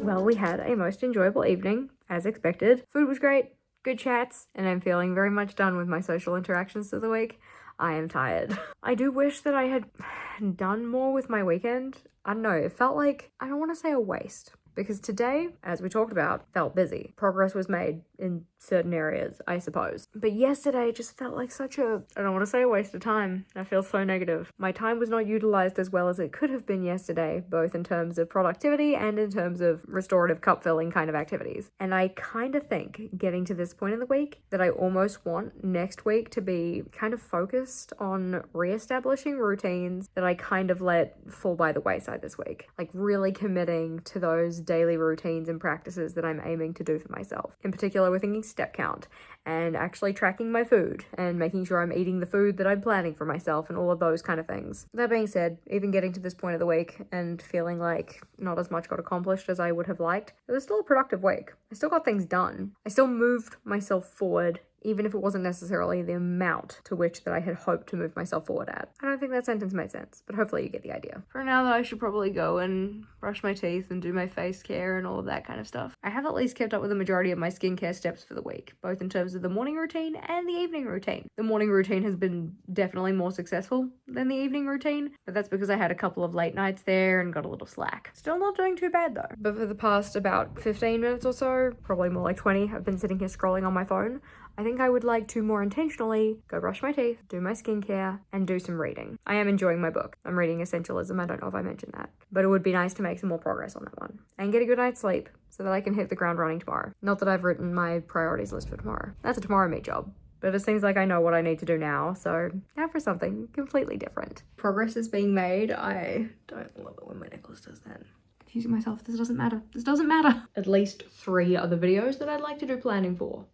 Well, we had a most enjoyable evening, as expected. Food was great, good chats, and I'm feeling very much done with my social interactions of the week. I am tired. I do wish that I had done more with my weekend. I don't know, it felt like, I don't want to say a waste, because today, as we talked about, felt busy. Progress was made in certain areas, I suppose. But yesterday just felt like such a, I don't want to say a waste of time. I feel so negative. My time was not utilized as well as it could have been yesterday, both in terms of productivity and in terms of restorative cup filling kind of activities. And I kind of think, getting to this point in the week, that I almost want next week to be kind of focused on reestablishing routines that I kind of let fall by the wayside this week. Like really committing to those daily routines and practices that I'm aiming to do for myself. In particular, we're thinking step count and actually tracking my food and making sure I'm eating the food that I'm planning for myself and all of those kind of things. That being said, even getting to this point of the week and feeling like not as much got accomplished as I would have liked, it was still a productive week. I still got things done. I still moved myself forward even if it wasn't necessarily the amount to which that I had hoped to move myself forward at. I don't think that sentence made sense, but hopefully you get the idea. For now though, I should probably go and brush my teeth and do my face care and all of that kind of stuff. I have at least kept up with the majority of my skincare steps for the week, both in terms of the morning routine and the evening routine. The morning routine has been definitely more successful than the evening routine, but that's because I had a couple of late nights there and got a little slack. Still not doing too bad though. But for the past about 15 minutes or so, probably more like 20, I've been sitting here scrolling on my phone. I think I would like to more intentionally go brush my teeth, do my skincare, and do some reading. I am enjoying my book. I'm reading Essentialism, I don't know if I mentioned that. But it would be nice to make some more progress on that one. And get a good night's sleep, so that I can hit the ground running tomorrow. Not that I've written my priorities list for tomorrow. That's a tomorrow me job. But it seems like I know what I need to do now, so now for something completely different. Progress is being made. I don't love it when my necklace does that. Confusing myself, this doesn't matter. This doesn't matter. At least 3 other videos that I'd like to do planning for.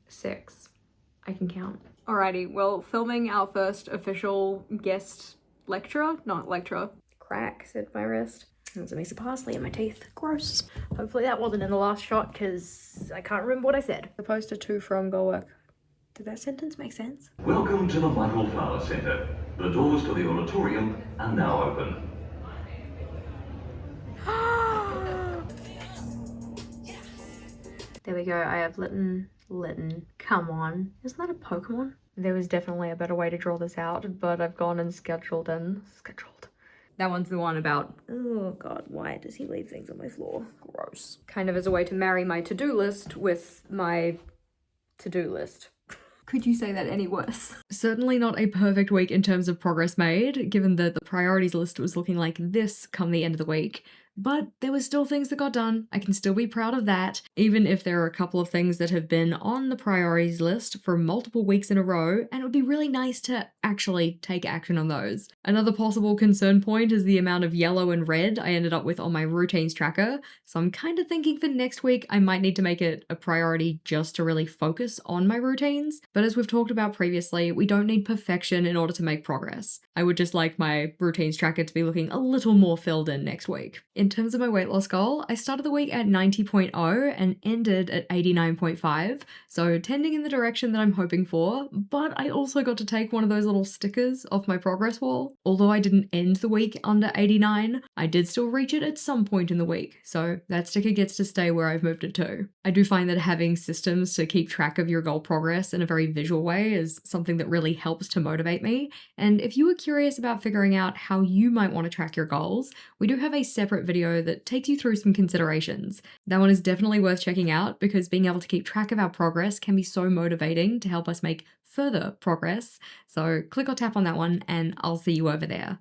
6. I can count. Alrighty, well, filming our first official guest lecturer, not lecturer. Crack, said my wrist. There's a piece of parsley in my teeth. Gross. Hopefully that wasn't in the last shot, because I can't remember what I said. The poster to from go work. Did that sentence make sense? Welcome to the Michael Flower Centre. The doors to the auditorium are now open. There we go, I have Litten. Come on. Isn't that a Pokemon? There was definitely a better way to draw this out, but I've gone and scheduled. That one's the one about, oh god, why does he leave things on my floor? Gross. Kind of as a way to marry my to-do list with my to-do list. Could you say that any worse? Certainly not a perfect week in terms of progress made, given that the priorities list was looking like this come the end of the week. But there were still things that got done. I can still be proud of that, even if there are a couple of things that have been on the priorities list for multiple weeks in a row, and it would be really nice to actually take action on those. Another possible concern point is the amount of yellow and red I ended up with on my routines tracker, so I'm kind of thinking for next week I might need to make it a priority just to really focus on my routines. But as we've talked about previously, we don't need perfection in order to make progress. I would just like my routines tracker to be looking a little more filled in next week. In terms of my weight loss goal, I started the week at 90.0 and ended at 89.5, so tending in the direction that I'm hoping for, but I also got to take one of those little stickers off my progress wall. Although I didn't end the week under 89, I did still reach it at some point in the week, so that sticker gets to stay where I've moved it to. I do find that having systems to keep track of your goal progress in a very visual way is something that really helps to motivate me, and if you were curious about figuring out how you might want to track your goals, we do have a separate video that takes you through some considerations. That one is definitely worth checking out because being able to keep track of our progress can be so motivating to help us make further progress. So click or tap on that one and I'll see you over there.